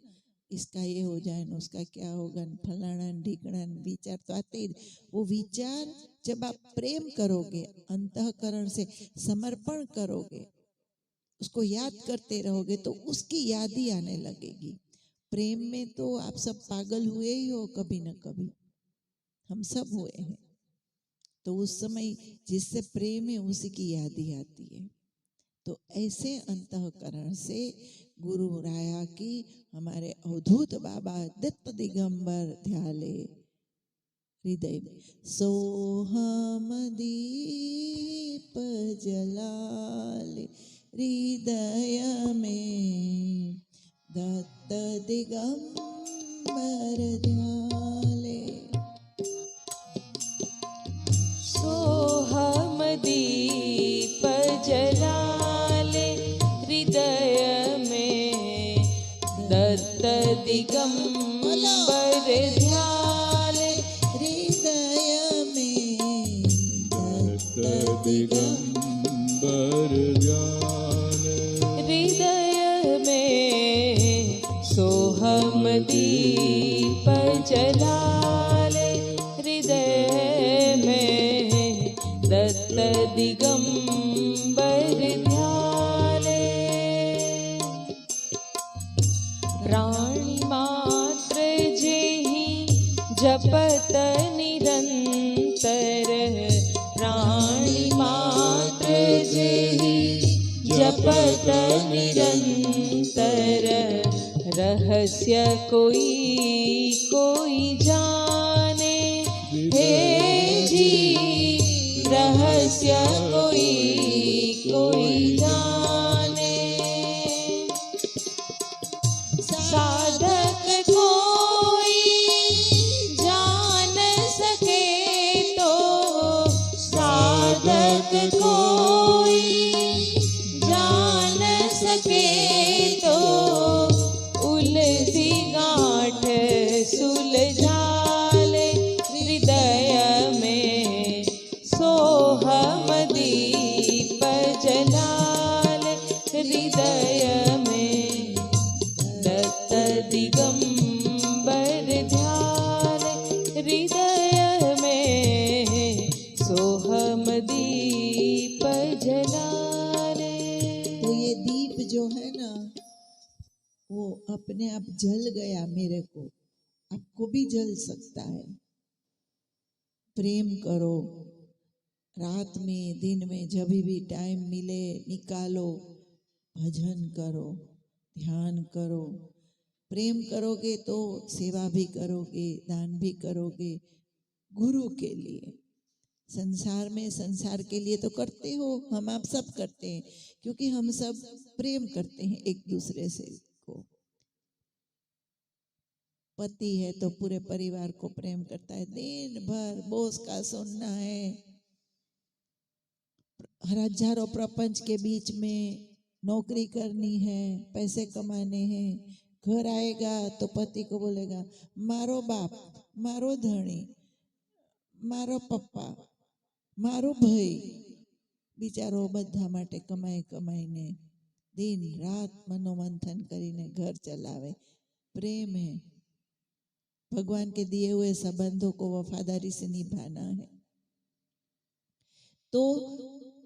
इसका ये हो जाए ना, उसका क्या होगा, फलाना ढिकना विचार तो आते ही। वो विचार जब आप प्रेम करोगे, अंतःकरण से समर्पण करोगे, उसको याद करते रहोगे तो उसकी याद ही आने लगेगी। प्रेम में तो आप सब पागल हुए ही हो, कभी न कभी हम सब हुए हैं। तो उस समय जिससे प्रेम है उसी की याद ही आती है। तो ऐसे अंतःकरण से गुरु राया की हमारे अवधूत बाबा दत्त दिगंबर ध्याले हृदय में। सोहम दीप जलाले हृदय में दत्त दिगंबर ध्याले। सोहम दीप जलाले हृदय में दत्त दिगंबर ध्याले। हृदय में दत्त दिगंबर ध्याले। हृदय में सोहम दीप जलाले हृदय में दत्त दिगंबर ध्याले। प्राणी मात्र जेहि जपत निरंतर। प्राणी मात्र जेहि जपत निरंतर। रहस्य कोई कोई जाने हे जी। रहस्य कोई कोई जाने। साधक कोई जान सके तो। साधक कोई जान सके तो। उलझी गांठ सुलझाले हृदय में सोहम दीप जलाले हृदय में दत्त दिगंबर ध्याले हृदय में सोहम दीप जलाले। तो ये दीप जो है ना वो अपने आप जल गया मेरे को, आपको भी जल सकता है। प्रेम करो, रात में दिन में जब भी टाइम मिले निकालो, भजन करो, ध्यान करो। प्रेम करोगे तो सेवा भी करोगे, दान भी करोगे गुरु के लिए। संसार में संसार के लिए तो करते हो, हम आप सब करते हैं क्योंकि हम सब प्रेम करते हैं एक दूसरे से को। पति है तो पूरे परिवार को प्रेम करता है, दिन भर बॉस का सुनना है। हजारों प्रपंच के बीच में नौकरी करनी है, पैसे कमाने हैं। घर आएगा तो पति को बोलेगा मारो बाप, मारो धणी, मारो पप्पा, मारो भाई। बिचारो બધા માટે કમાઈ કમાઈને दिन रात मनोमंथन કરીને घर चलावे। प्रेम है, भगवान के दिए हुए संबंधों को वफादारी से निभाना है। तो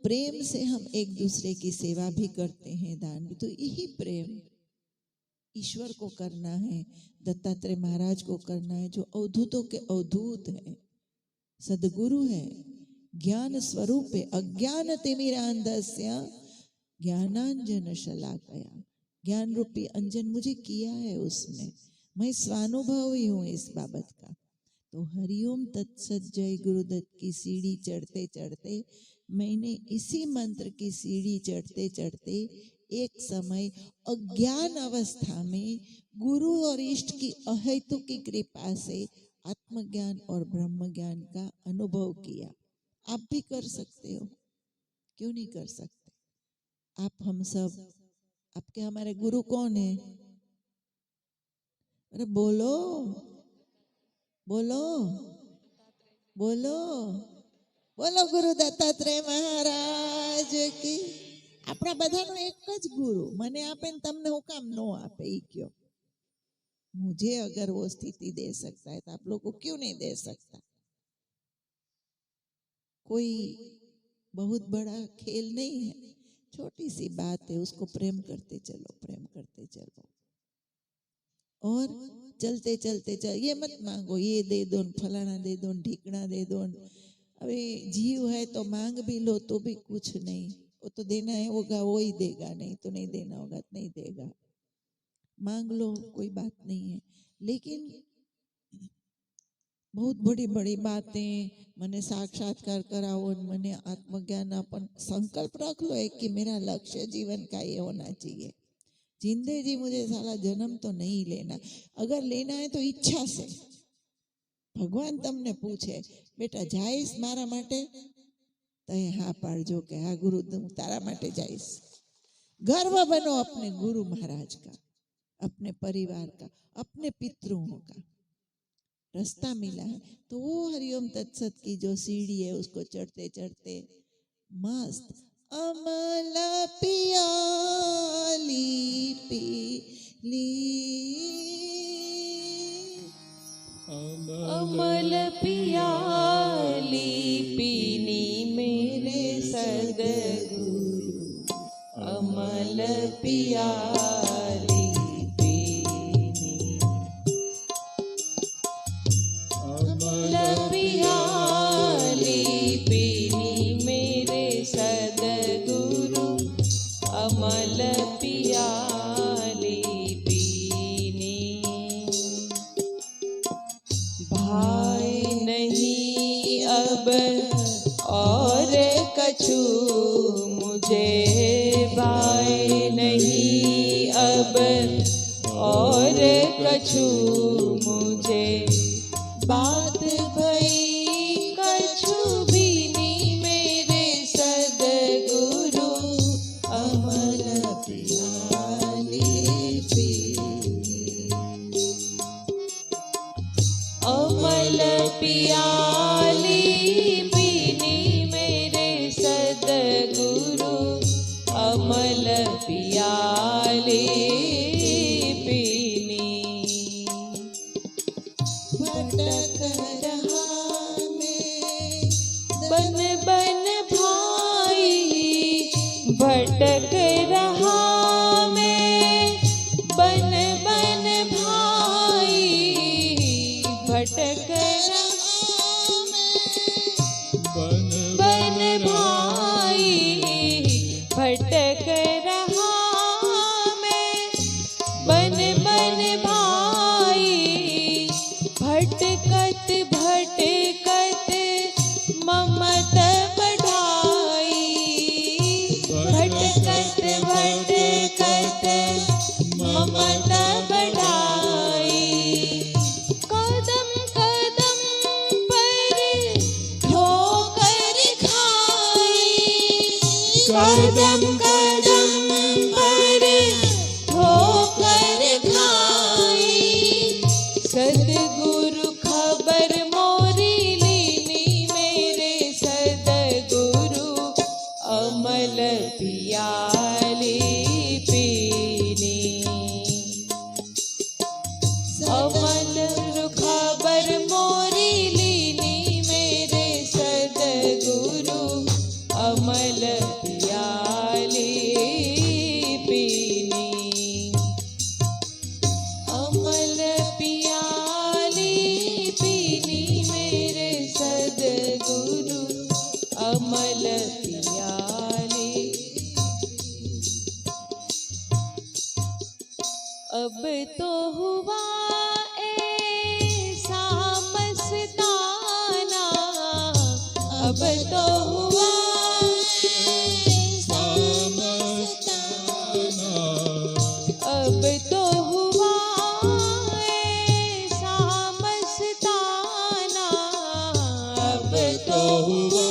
प्रेम से हम एक दूसरे की सेवा भी करते हैं, दान भी। तो यही प्रेम ईश्वर को करना है, दत्तात्रेय महाराज को करना है जो अवधूतों के अवधूत है, सदगुरु है, ज्ञान स्वरूप है। अज्ञान तिमिरांधस्य ज्ञानांजन शलाकया। ज्ञान रूपी अंजन मुझे किया है उसने, मैं स्वानुभवी हूँ इस बाबत का। तो हरिओम तत्सत जय गुरुदत्त की सीढ़ी चढ़ते चढ़ते, मैंने इसी मंत्र की सीढ़ी चढ़ते चढ़ते एक समय अज्ञान अवस्था में गुरु और इष्ट की अहेतु की कृपा से आत्मज्ञान और ब्रह्म ज्ञान का अनुभव किया। आप भी कर सकते हो, क्यों नहीं कर सकते? आप हम सब, आपके हमारे गुरु कौन है? अरे बोलो बोलो बोलो बोलो, गुरु दत्तात्रेय महाराज की। આપણા બધાનો એક જ ગુરુ, મને આપે ને તમને હું કામ ન આપે એ કયો? मुझे अगर वो स्थिति दे सकता है तो आप लोगों को क्यों नहीं दे सकता? कोई बहुत बड़ा खेल नहीं है, छोटी सी बात है, उसको प्रेम करते चलो, प्रेम करते चलो। और चलते चलते चल, ये मत मांगो ये दे दो, फलाना दे दो, ढीकना दे दो। अभी जीव है तो मांग भी लो तो भी कुछ नहीं, वो तो देना है होगा वो ही देगा, नहीं तो नहीं देना होगा तो नहीं देगा। मांग लो, कोई बात नहीं है, लेकिन बहुत बड़ी बड़ी बातें, मैंने साक्षात्कार कराओ, मैंने आत्मज्ञान अपन संकल्प रख लो एक कि मेरा लक्ष्य जीवन का ये होना चाहिए। जिंदे जी मुझे साला जन्म तो नहीं लेना, अगर लेना है तो इच्छा से। भगवान तमने पूछे बेटा जाइस मारा माटे, तो हाँ पाड़जो के हाँ गुरु हूँ तारा माटे जाइस। गर्व बनो अपने गुरु महाराज का, अपने परिवार का, अपने पितरों का। रास्ता मिला है तो वो हरिओम तत्सत की जो सीढ़ी है उसको चढ़ते चढ़ते मस्त अमल पियाली पीली, अमल पियाली पीनी मेरे सदगुरु, अमल पियाली पीनी, अमल पियाली पीनी मेरे सदगुरु, अमल पियाली पीनी। भाई नहीं अब और कछु मुझे, भाई नहीं अब और कछु मुझे, बात भई कछु भी नहीं मेरे सदगुरु, अमल पियाली पीनी, अमल पियाली पीनी मेरे सदगुरु, अमल पियाली पीनी। भटक रहा मैं बन बन भाई, भटक रहा मैं बन बन भाई, भटक रहा बन बन भाई, भटक रहा मैं बन बन भाई, भटकत भटकत ममत बढ़ाई, भटकत भटकत ममत बढ़ाई, कदम कदम पर ठोकर खाई, कदम कदम पर ठोकर खाई, सदगुरु खबर मोरी लीनी मेरे सदगुरु, अमल पियाली पीनी, अमल खबर मोरी लीनी मेरे सदगुरु, अमल पियाली पीनी, अमल पियाली पीनी मेरे सदगुरु, अमल पियाली। अब तो हुआ ऐसा मस्ताना, अब तो हुआ ऐसा मस्ताना, अब तो हुआ ऐसा मस्ताना, अब तो हुआ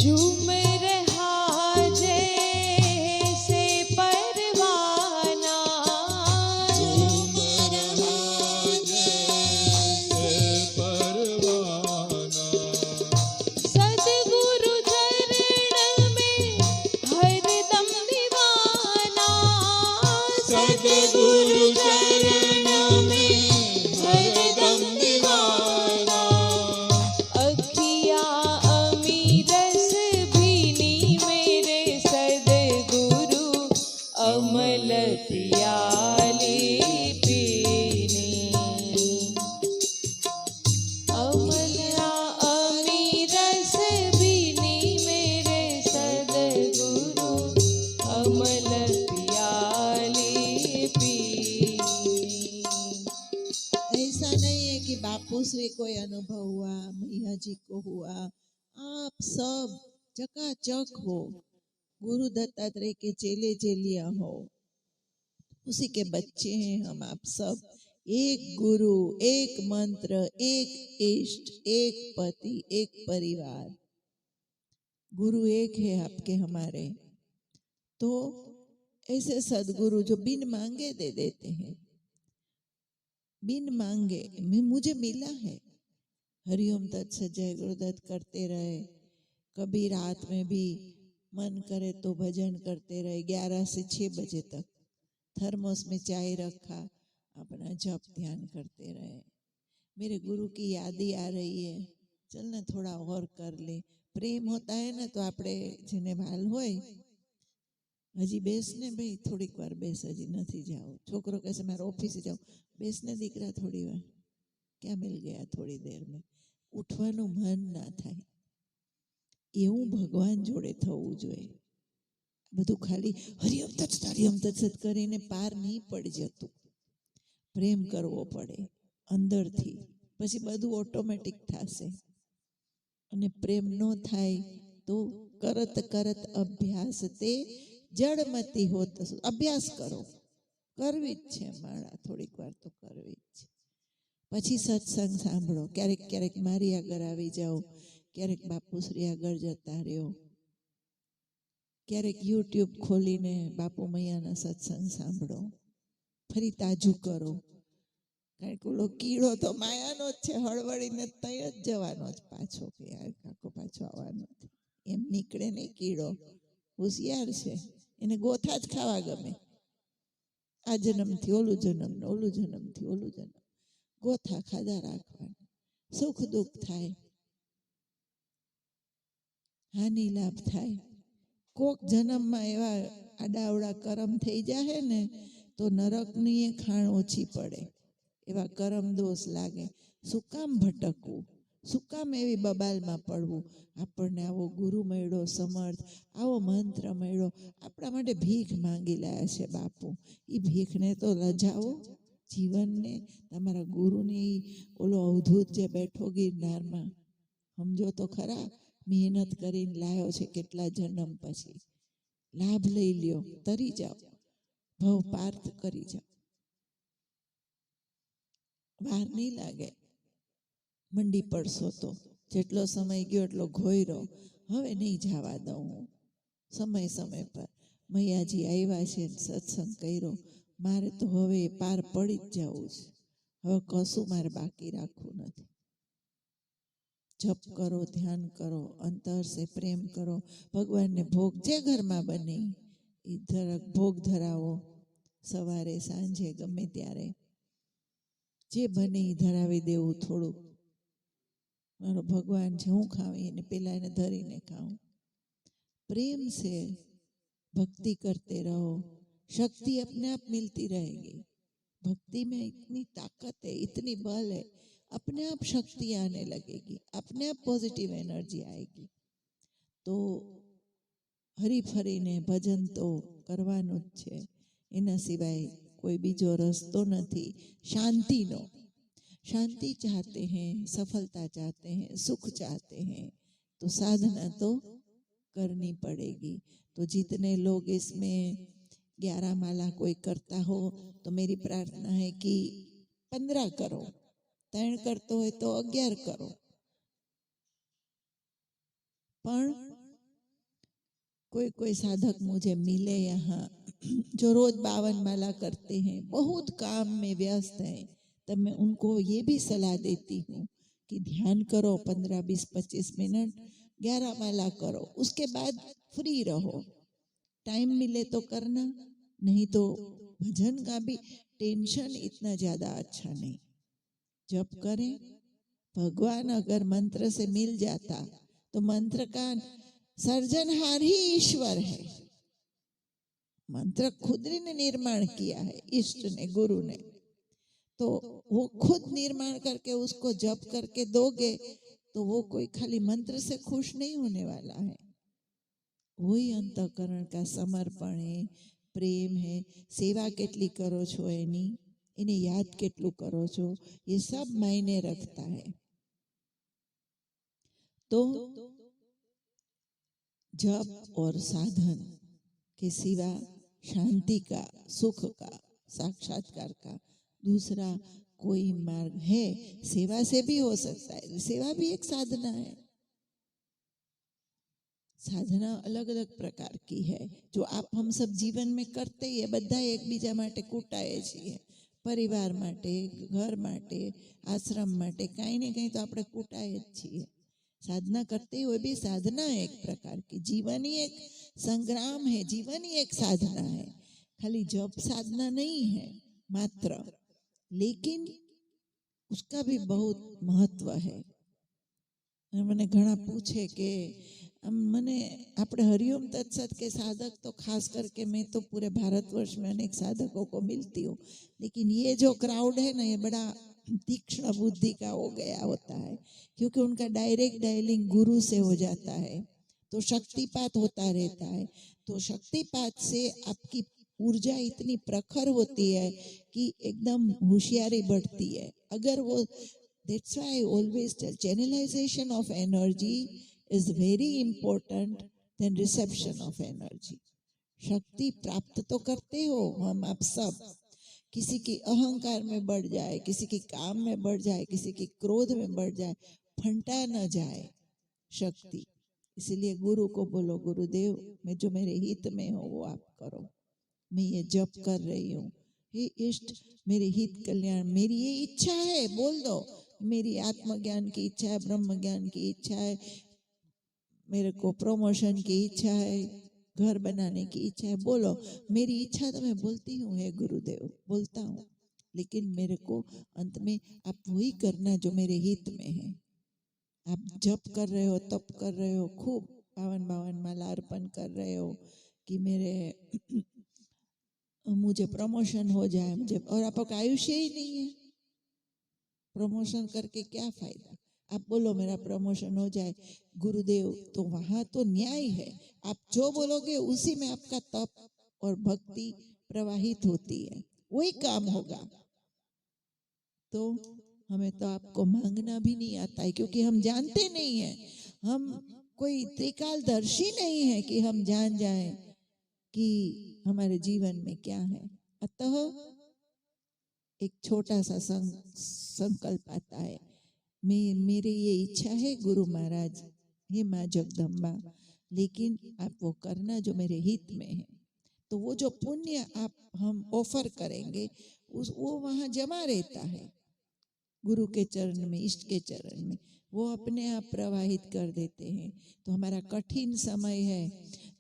झूम रहा जैसे परवाना, झूम रहा जैसे परवाना, सदगुरु चरण में जी को हुआ, आप सब चकाचक हो, गुरु दत्तात्रेय के चेले चेलिया हो, उसी के बच्चे हैं हम आप सब। एक गुरु, एक मंत्र, एक इष्ट, एक पति, एक परिवार। गुरु एक है आपके हमारे। तो ऐसे सदगुरु जो बिन मांगे दे देते हैं, बिन मांगे में मुझे मिला है। हरिओम तत्सत जय गुरुदत्त करते रहे, कभी रात में भी मन करे तो भजन करते रहे 11 से 6 बजे तक, थर्मोस में चाय रखा, अपना जप ध्यान करते रहे। मेरे गुरु की यादी आ रही है, चल ना थोड़ा और कर ले। प्रेम होता है ना तो આપણે જેને ભાલ હોય, હજી બેસ ને ભાઈ થોડીક વાર બેસ, હજી નથી જાવ। છોકરો કહેશે મારે ઓફિસે જાવ, બેસ ને દીકરા થોડી વાર, क्या मिल गया थोड़ी देर में, ઉઠવાનું મન ના થાય। એવું ભગવાન જોડે થવું જોઈએ। બધું ખાલી હરિઓમ તત્સત કરીને પાર નહીં પડી જતું। પ્રેમ કરવો પડે અંદરથી, પછી બધું ઓટોમેટિક થશે। અને પ્રેમ ન થાય તો કરત કરત અભ્યાસ તે જડમતી હોત। અભ્યાસ કરો, કરવી જ છે માળા, થોડીક વાર તો કરવી જ છે। પછી સત્સંગ સાંભળો, ક્યારેક ક્યારેક મારી આગળ આવી જાઓ, ક્યારેક બાપુશ્રી આગળ જતા રહ્યો, ક્યારેક યુટ્યુબ ખોલીને બાપુ મૈયાના સત્સંગ સાંભળો, ફરી તાજું કરો। કારણ કે ઓલો કીડો તો માયાનો જ છે, હળવળીને તય જ જવાનો જ પાછો, કે યાર કાકો પાછો આવવાનો જ, એમ નીકળે નહીં કીડો, હોશિયાર છે, એને ગોથા જ ખાવા ગમે। આ જન્મથી ઓલું જન્મ, ઓલું જન્મથી ઓલું જન્મ, ગોથા ખાધા રાખવાના। સુખ દુઃખ થાય, હાનિ લાભ થાય, કોક જન્મમાં એવા આડાવડા કરમ થઈ જાય ને તો નરકની ખાણ ઓછી પડે, એવા કરમ દોષ લાગે। શું કામ ભટકવું, શું કામ એવી બબાલમાં પડવું। આપણને આવો ગુરુ મળ્યો સમર્થ, આવો મંત્ર મળ્યો, આપણા માટે ભીખ માંગી લાયા છે બાપુ। એ ભીખને તો લજાવો જીવનને। તમારા ગુરુની ઓલો અવધૂત જે બેઠો ગિરનારમાં, સમજો તો ખરા, મહેનત કરીને લાયો છે કેટલા જન્મ પછી, લાભ લઈ લ્યો, તરી જાઓ, ભવ પાર્થ કરી જાઓ, વાર નહીં લાગે। મંડી પડશો તો જેટલો સમય ગયો એટલો ઘોયરો, હવે નહીં જવા દઉં હું। સમય સમય પર મૈયાજી આવ્યા છે, સત્સંગ કર્યો, મારે તો હવે પાર પડી જ જવું છે, હવે કશું મારે બાકી રાખવું નથી। જપ કરો, ધ્યાન કરો, અંતર સે પ્રેમ કરો, ભગવાનને ભોગ જે ઘરમાં બને એ ભોગ ધરાવો, સવારે સાંજે ગમે ત્યારે જે બને એ ધરાવી દેવું થોડુંક। મારો ભગવાન છે, હું ખાઉં એને પેલા એને ધરીને ખાऊं। प्रेम से भक्ति करते रहो, शक्ति अपने आप मिलती रहेगी। भक्ति में इतनी ताकत है, इतनी बल है, अपने आप शक्ति आने लगेगी, अपने आप पॉजिटिव एनर्जी आएगी। तो हरी फरीने भजन तो करवानुं ज छे, एना सिवाय कोई बीजो रस्तो नहीं शांतिनो। शांति चाहते हैं, सफलता चाहते हैं, सुख चाहते हैं, तो साधना तो करनी पड़ेगी। तो जितने लोग इसमें 11 माला कोई करता हो तो मेरी प्रार्थना है कि 15 करो, 3 करते हो तो 11 करो। पर कोई कोई साधक मुझे मिले यहाँ जो रोज 52 माला करते हैं, बहुत काम में व्यस्त हैं, तब मैं उनको ये भी सलाह देती हूँ कि ध्यान करो 15, 20, 25 मिनट, 11 माला करो, उसके बाद फ्री रहो। टाइम मिले तो करना, नहीं तो भजन का भी टेंशन इतना ज्यादा अच्छा नहीं। जप करें, भगवान अगर मंत्र से मिल जाता तो मंत्र का सर्जनहार ही ईश्वर है। मंत्र खुद ने निर्माण किया है, इष्ट ने, गुरु ने, तो वो खुद निर्माण करके उसको जप करके दोगे तो वो कोई खाली मंत्र से खुश नहीं होने वाला है। वही अंतःकरण का समर्पण है, प्रेम है, सेवा केटली करो छो एनी, एने याद केटलू करो छो, ये सब मायने रखता है। तो जप और साधन के सिवा शांति का, सुख का, साक्षात्कार का दूसरा कोई मार्ग है? सेवा से भी हो सकता है, सेवा भी एक साधना है। साधना अलग अलग प्रकार की है जो आप हम सब जीवन में करते ही बधा एकबीजा माटे कूटाए छीए, परिवार माटे, घर माटे, आश्रम माटे, कहीं ने कहीं तो આપણે कूटाए જ છીએ। साधना करते हुए भी साधना है एक प्रकार की, जीवन ही एक संग्राम है, जीवन ही एक साधना है। खाली जप साधना नहीं है मात्र, लेकिन उसका भी बहुत महत्व है। मैंने घना पूछे कि मैंने આપણે हरिओम तत्सत के साधक तो खास करके मैं तो पूरे भारतवर्ष में अनेक साधकों को मिलती हूँ, लेकिन ये जो क्राउड है ना, ये बड़ा तीक्ष्ण बुद्धि का हो गया होता है, क्योंकि उनका डायरेक्ट डायलिंग गुरु से हो जाता है, तो शक्तिपात होता रहता है। तो शक्तिपात से आपकी ऊर्जा इतनी प्रखर होती है कि एकदम होशियारी बढ़ती है। अगर वो That's why I always tell, channelization of energy is very important than reception of energy. शक्ति प्राप्त तो करते हो हम आप सब, किसी की अहंकार में बढ़ जाए, किसी की काम में बढ़ जाए, किसी की क्रोध में बढ़ जाए, फंटा न जाए शक्ति। इसीलिए गुरु को बोलो, गुरुदेव मैं जो मेरे हित में हो वो आप करो, मैं ये जप कर रही हूँ, हे इष्ट मेरे हित कल्याण, मेरी ये इच्छा है, बोल दो मेरी आत्मज्ञान की इच्छा है, ब्रह्म ज्ञान की इच्छा है, मेरे को प्रमोशन की इच्छा है, घर बनाने की इच्छा है, बोलो मेरी इच्छा तो मैं बोलती हूँ, हे गुरुदेव बोलता हूँ, लेकिन मेरे को अंत में आप वही करना जो मेरे हित में है। आप जप कर रहे हो, तप कर रहे हो, खूब 52 माला अर्पण कर रहे हो कि मेरे मुझे प्रमोशन हो जाए, मुझे, और आपका आयुष्य ही नहीं है, प्रमोशन करके क्या फायदा? आप बोलो मेरा प्रमोशन हो जाए गुरुदेव, तो वहां तो न्याय है, आप जो बोलोगे उसी में आपका तप और भक्ति प्रवाहित होती है, वही काम होगा। तो हमें तो आपको मांगना भी नहीं आता है, क्योंकि हम जानते नहीं है, हम कोई त्रिकालदर्शी नहीं है कि हम जान जाएं कि हमारे जीवन में क्या है। अतः एक छोटा सा संकल्प आता है, मेरी ये इच्छा है गुरु महाराज, हे माँ जगदम्बा, लेकिन आप वो करना जो मेरे हित में है। तो वो जो पुण्य आप हम ऑफर करेंगे वो वहाँ जमा रहता है गुरु के चरण में, इष्ट के चरण में, वो अपने आप प्रवाहित कर देते हैं। तो हमारा कठिन समय है,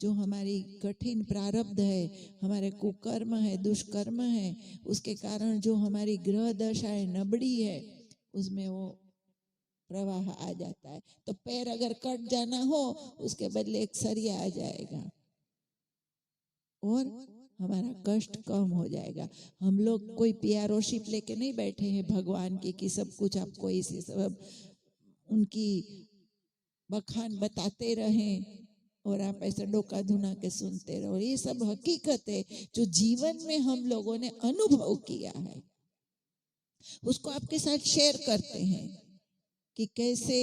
जो हमारी कठिन प्रारब्ध है, हमारे कुकर्म है, दुष्कर्म है, उसके कारण जो हमारी ग्रह दशाएं नबड़ी है, उसमें वो प्रवाह आ जाता है। तो पैर अगर कट जाना हो, उसके बदले एक सरिया आ जाएगा और हमारा कष्ट कम हो जाएगा। हम लोग कोई पीआरओशिप लेके नहीं बैठे हैं भगवान की कि सब कुछ आपको इसी सब उनकी बखान बताते रहें और आप ऐसे डोका धुना के सुनते रहो। ये सब हकीकत है जो जीवन में हम लोगों ने अनुभव किया है, उसको आपके साथ शेयर करते हैं कि कैसे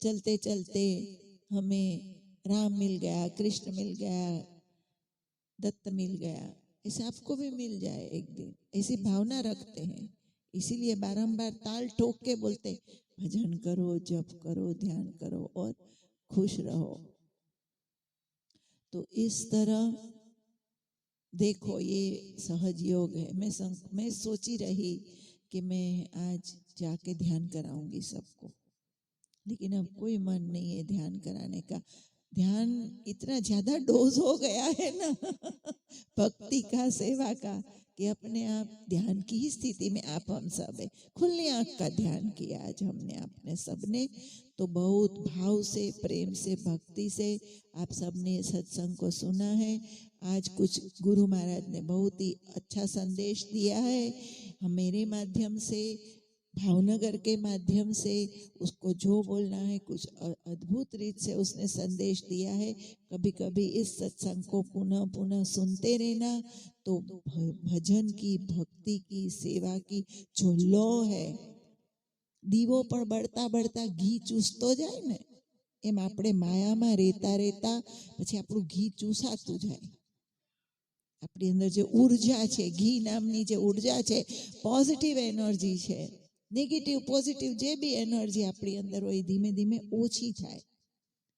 चलते चलते हमें राम मिल गया, कृष्ण मिल गया, दत्त मिल गया, ऐसे आपको भी मिल जाए एक दिन, ऐसी भावना रखते हैं। इसीलिए बारंबार ताल ठोक के बोलते, भजन करो, जप करो, ध्यान करो और खुश रहो। तो इस तरह देखो, ये सहज योग है। मैं सोची रही कि मैं आज जाके ध्यान कराऊंगी सबको, लेकिन अब कोई मन नहीं है ध्यान कराने का। ध्यान इतना ज्यादा डोज हो गया है ना भक्ति का, सेवा का, कि अपने आप ध्यान की ही स्थिति में आप हम सब है। खुली आंख का ध्यान किया आज हमने अपने सबने, तो बहुत भाव से, प्रेम से, भक्ति से आप सबने सत्संग को सुना है। आज कुछ गुरु महाराज ने बहुत ही अच्छा संदेश दिया है मेरे माध्यम से, भावनगर के माध्यम से, उसको जो बोलना है कुछ अद्भुत रीत से उसने संदेश दिया है। कभी कभी इस सत्संग को पुनः पुनः सुनते रहना, तो भजन की, भक्ति की, सेवा की जो लौ है, दीवो पर बढ़ता बढ़ता घी चूसतो जाए ने, એમ આપણે માયામાં રહેતા રહેતા પછી આપણું ઘી ચૂસાતું જાય. આપણી અંદર જે ઉર્જા છે, ઘી નામની જે ઉર્જા છે, પોઝિટિવ એનર્જી છે, નેગેટિવ પોઝિટિવ જે બી એનર્જી આપણી અંદર હોય ધીમે ધીમે ઓછી થાય.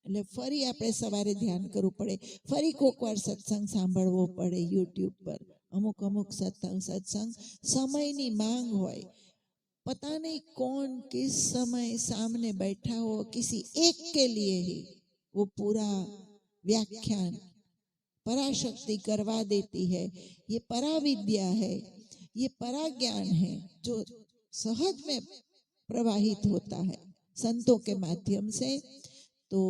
એટલે ફરી આપણે સવારે ધ્યાન કરવું પડે, ફરી કોક વાર સત્સંગ સાંભળવો પડે યુટ્યુબ પર. અમુક સત્સંગ સમયની માંગ હોય. पता नहीं कौन किस समय सामने बैठा हो, किसी एक के लिए ही वो पूरा व्याख्यान पराशक्ति करवा देती है. ये पराविद्या है, ये पराज्ञान है जो सहज में प्रवाहित होता है संतों के माध्यम से. तो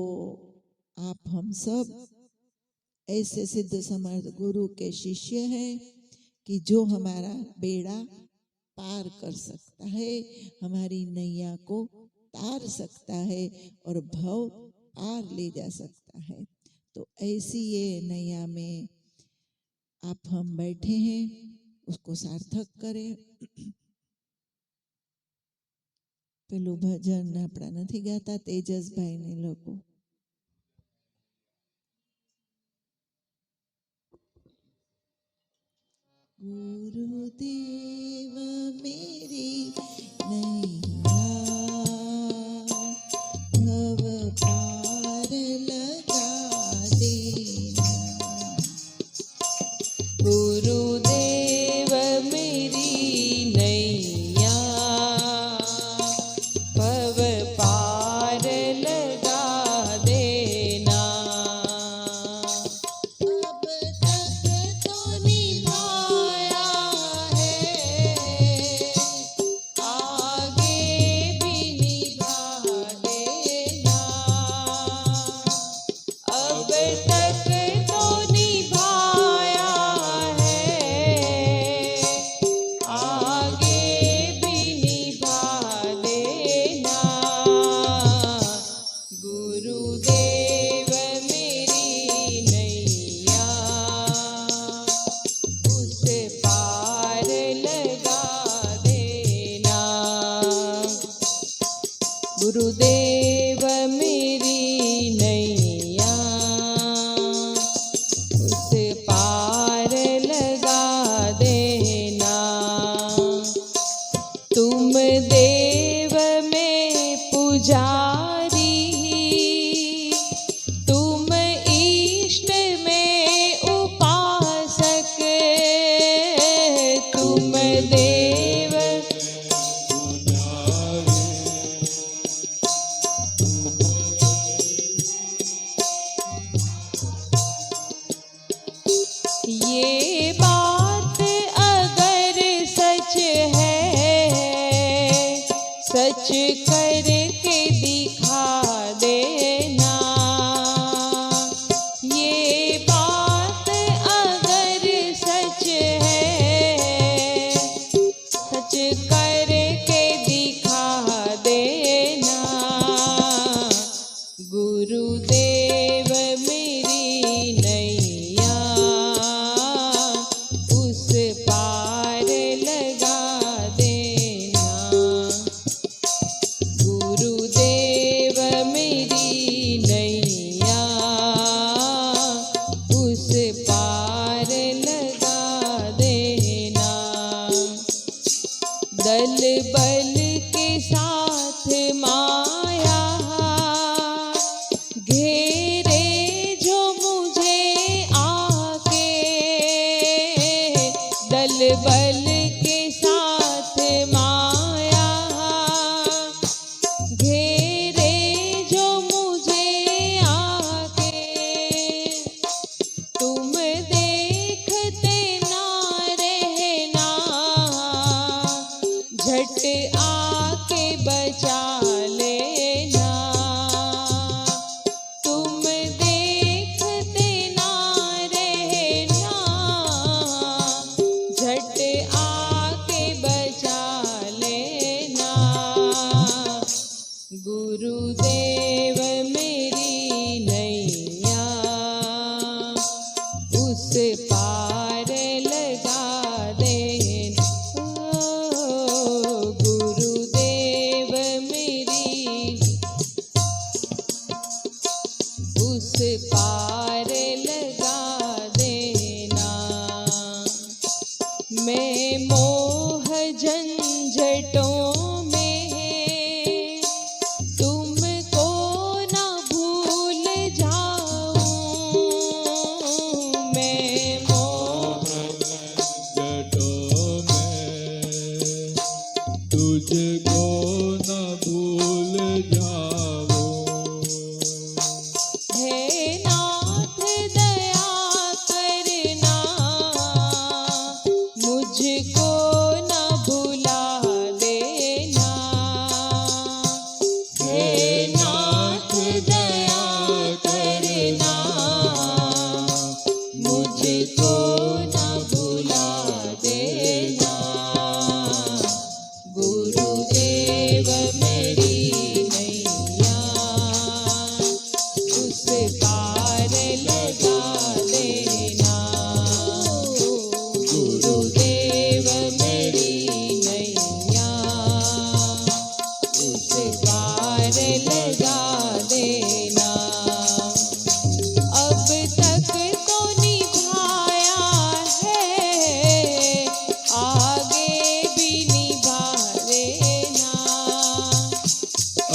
आप हम सब ऐसे सिद्ध समर्थ गुरु के शिष्य हैं कि जो हमारा बेड़ा पार कर सकता है, हमारी नैया को तार सकता है और भव पार ले जा सकता है. तो ऐसी ये नैया में आप हम बैठे हैं, उसको सार्थक करें. પેલું ભજન આપણા નથી ગાતા તેજસભાઈ ને લોકો? गुरुदेव मेरी नैया भव पार लगा देना. गुरुदेव मेरी नैया भव पार लगा देना. अब तक तो निभाया है, आगे भी निभा देना. अब तक तो निभाया है, आगे भी निभा देना. गुरुदेव मेरी नैया उस पार लगा देना. गुरुदेव मेरी नैया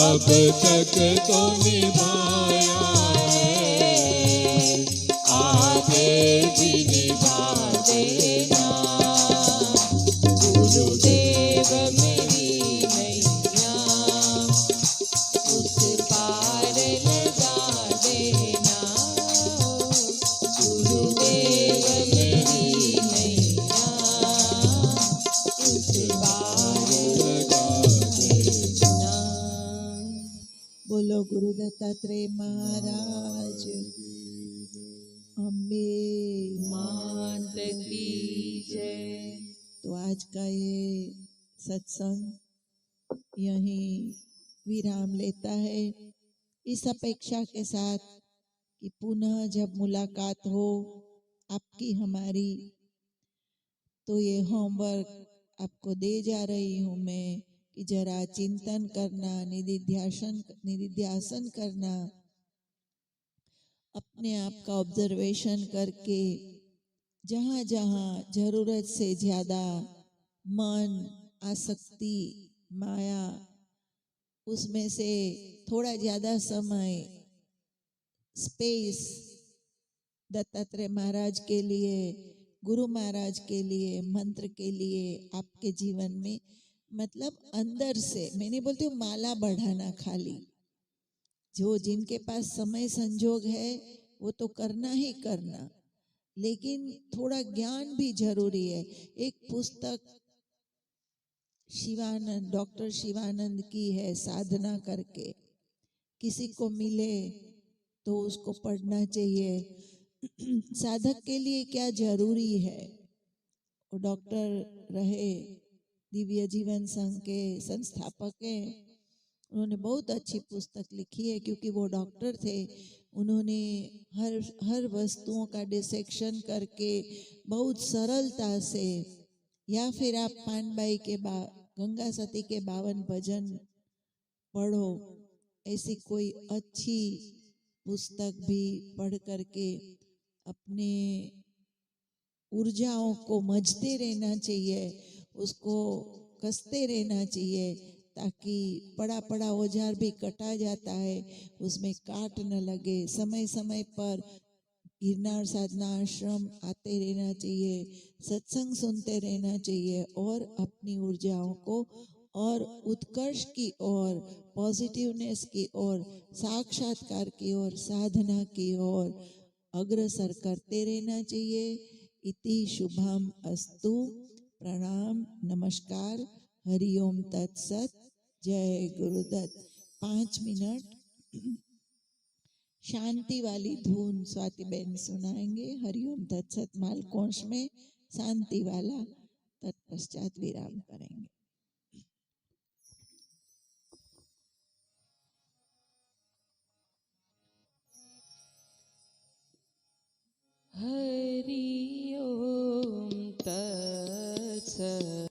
अब तक तो निभाया है, आगे भी निभा देना। गुरुदेव मेरी नैया उस पार लगा देना। गुरुदेव मेरी नैया उस पार लगा देना। बोलो गुरु दत्तात्रेय महाराज अम्बे मात की जय। तो आज का ये सत्संग यहीं विराम लेता है, इस अपेक्षा के साथ कि पुनः जब मुलाकात हो आपकी हमारी, तो ये होमवर्क आपको दे जा रही हूँ मैं कि जरा चिंतन करना, निधिध्यासन करना, अपने आप का ऑब्जर्वेशन करके जहाँ जहाँ जरूरत से ज्यादा मन, आसक्ति, माया, उसमें से थोड़ा ज्यादा समय, स्पेस दत्तात्रेय महाराज के लिए, गुरु महाराज के लिए, मंत्र के लिए आपके जीवन में, मतलब अंदर से, मैं नहीं बोलती हूँ माला बढ़ाना, खाली जो जिनके पास समय संजोग है वो तो करना ही करना, लेकिन थोड़ा ज्ञान भी जरूरी है। एक पुस्तक शिवानंद, डॉक्टर शिवानंद की है, साधना करके, किसी को मिले तो उसको पढ़ना चाहिए। साधक के लिए क्या जरूरी है, वो डॉक्टर रहे, दिव्य जीवन संघ के संस्थापक हैं, उन्होंने बहुत अच्छी पुस्तक लिखी है, क्योंकि वो डॉक्टर थे। उन्होंने हर वस्तुओं का डिसेक्शन करके बहुत सरलता से, या फिर आप पानबाई के गंगा सती के 52 भजन पढ़ो, ऐसी कोई अच्छी पुस्तक भी पढ़ करके अपने ऊर्जाओं को मजते रहना चाहिए, उसको कसते रहना चाहिए, ताकि पड़ा पड़ा औजार भी कटा जाता है, उसमें काट न लगे। समय समय पर गिरनार साधना आश्रम आते रहना चाहिए, सत्संग सुनते रहना चाहिए, और अपनी ऊर्जाओं को और उत्कर्ष की ओर, पॉजिटिवनेस की ओर, साक्षात्कार की ओर, साधना की ओर अग्रसर करते रहना चाहिए। इति शुभम अस्तु। प्रणाम, नमस्कार, हरिओम तत्सत, जय गुरुदत्त। 5 मिनट शांति वाली धुन स्वाति बहन सुनाएंगे, हरिओम तत्सत मालकोंश में शांति वाला, तत्पश्चात विराम करेंगे।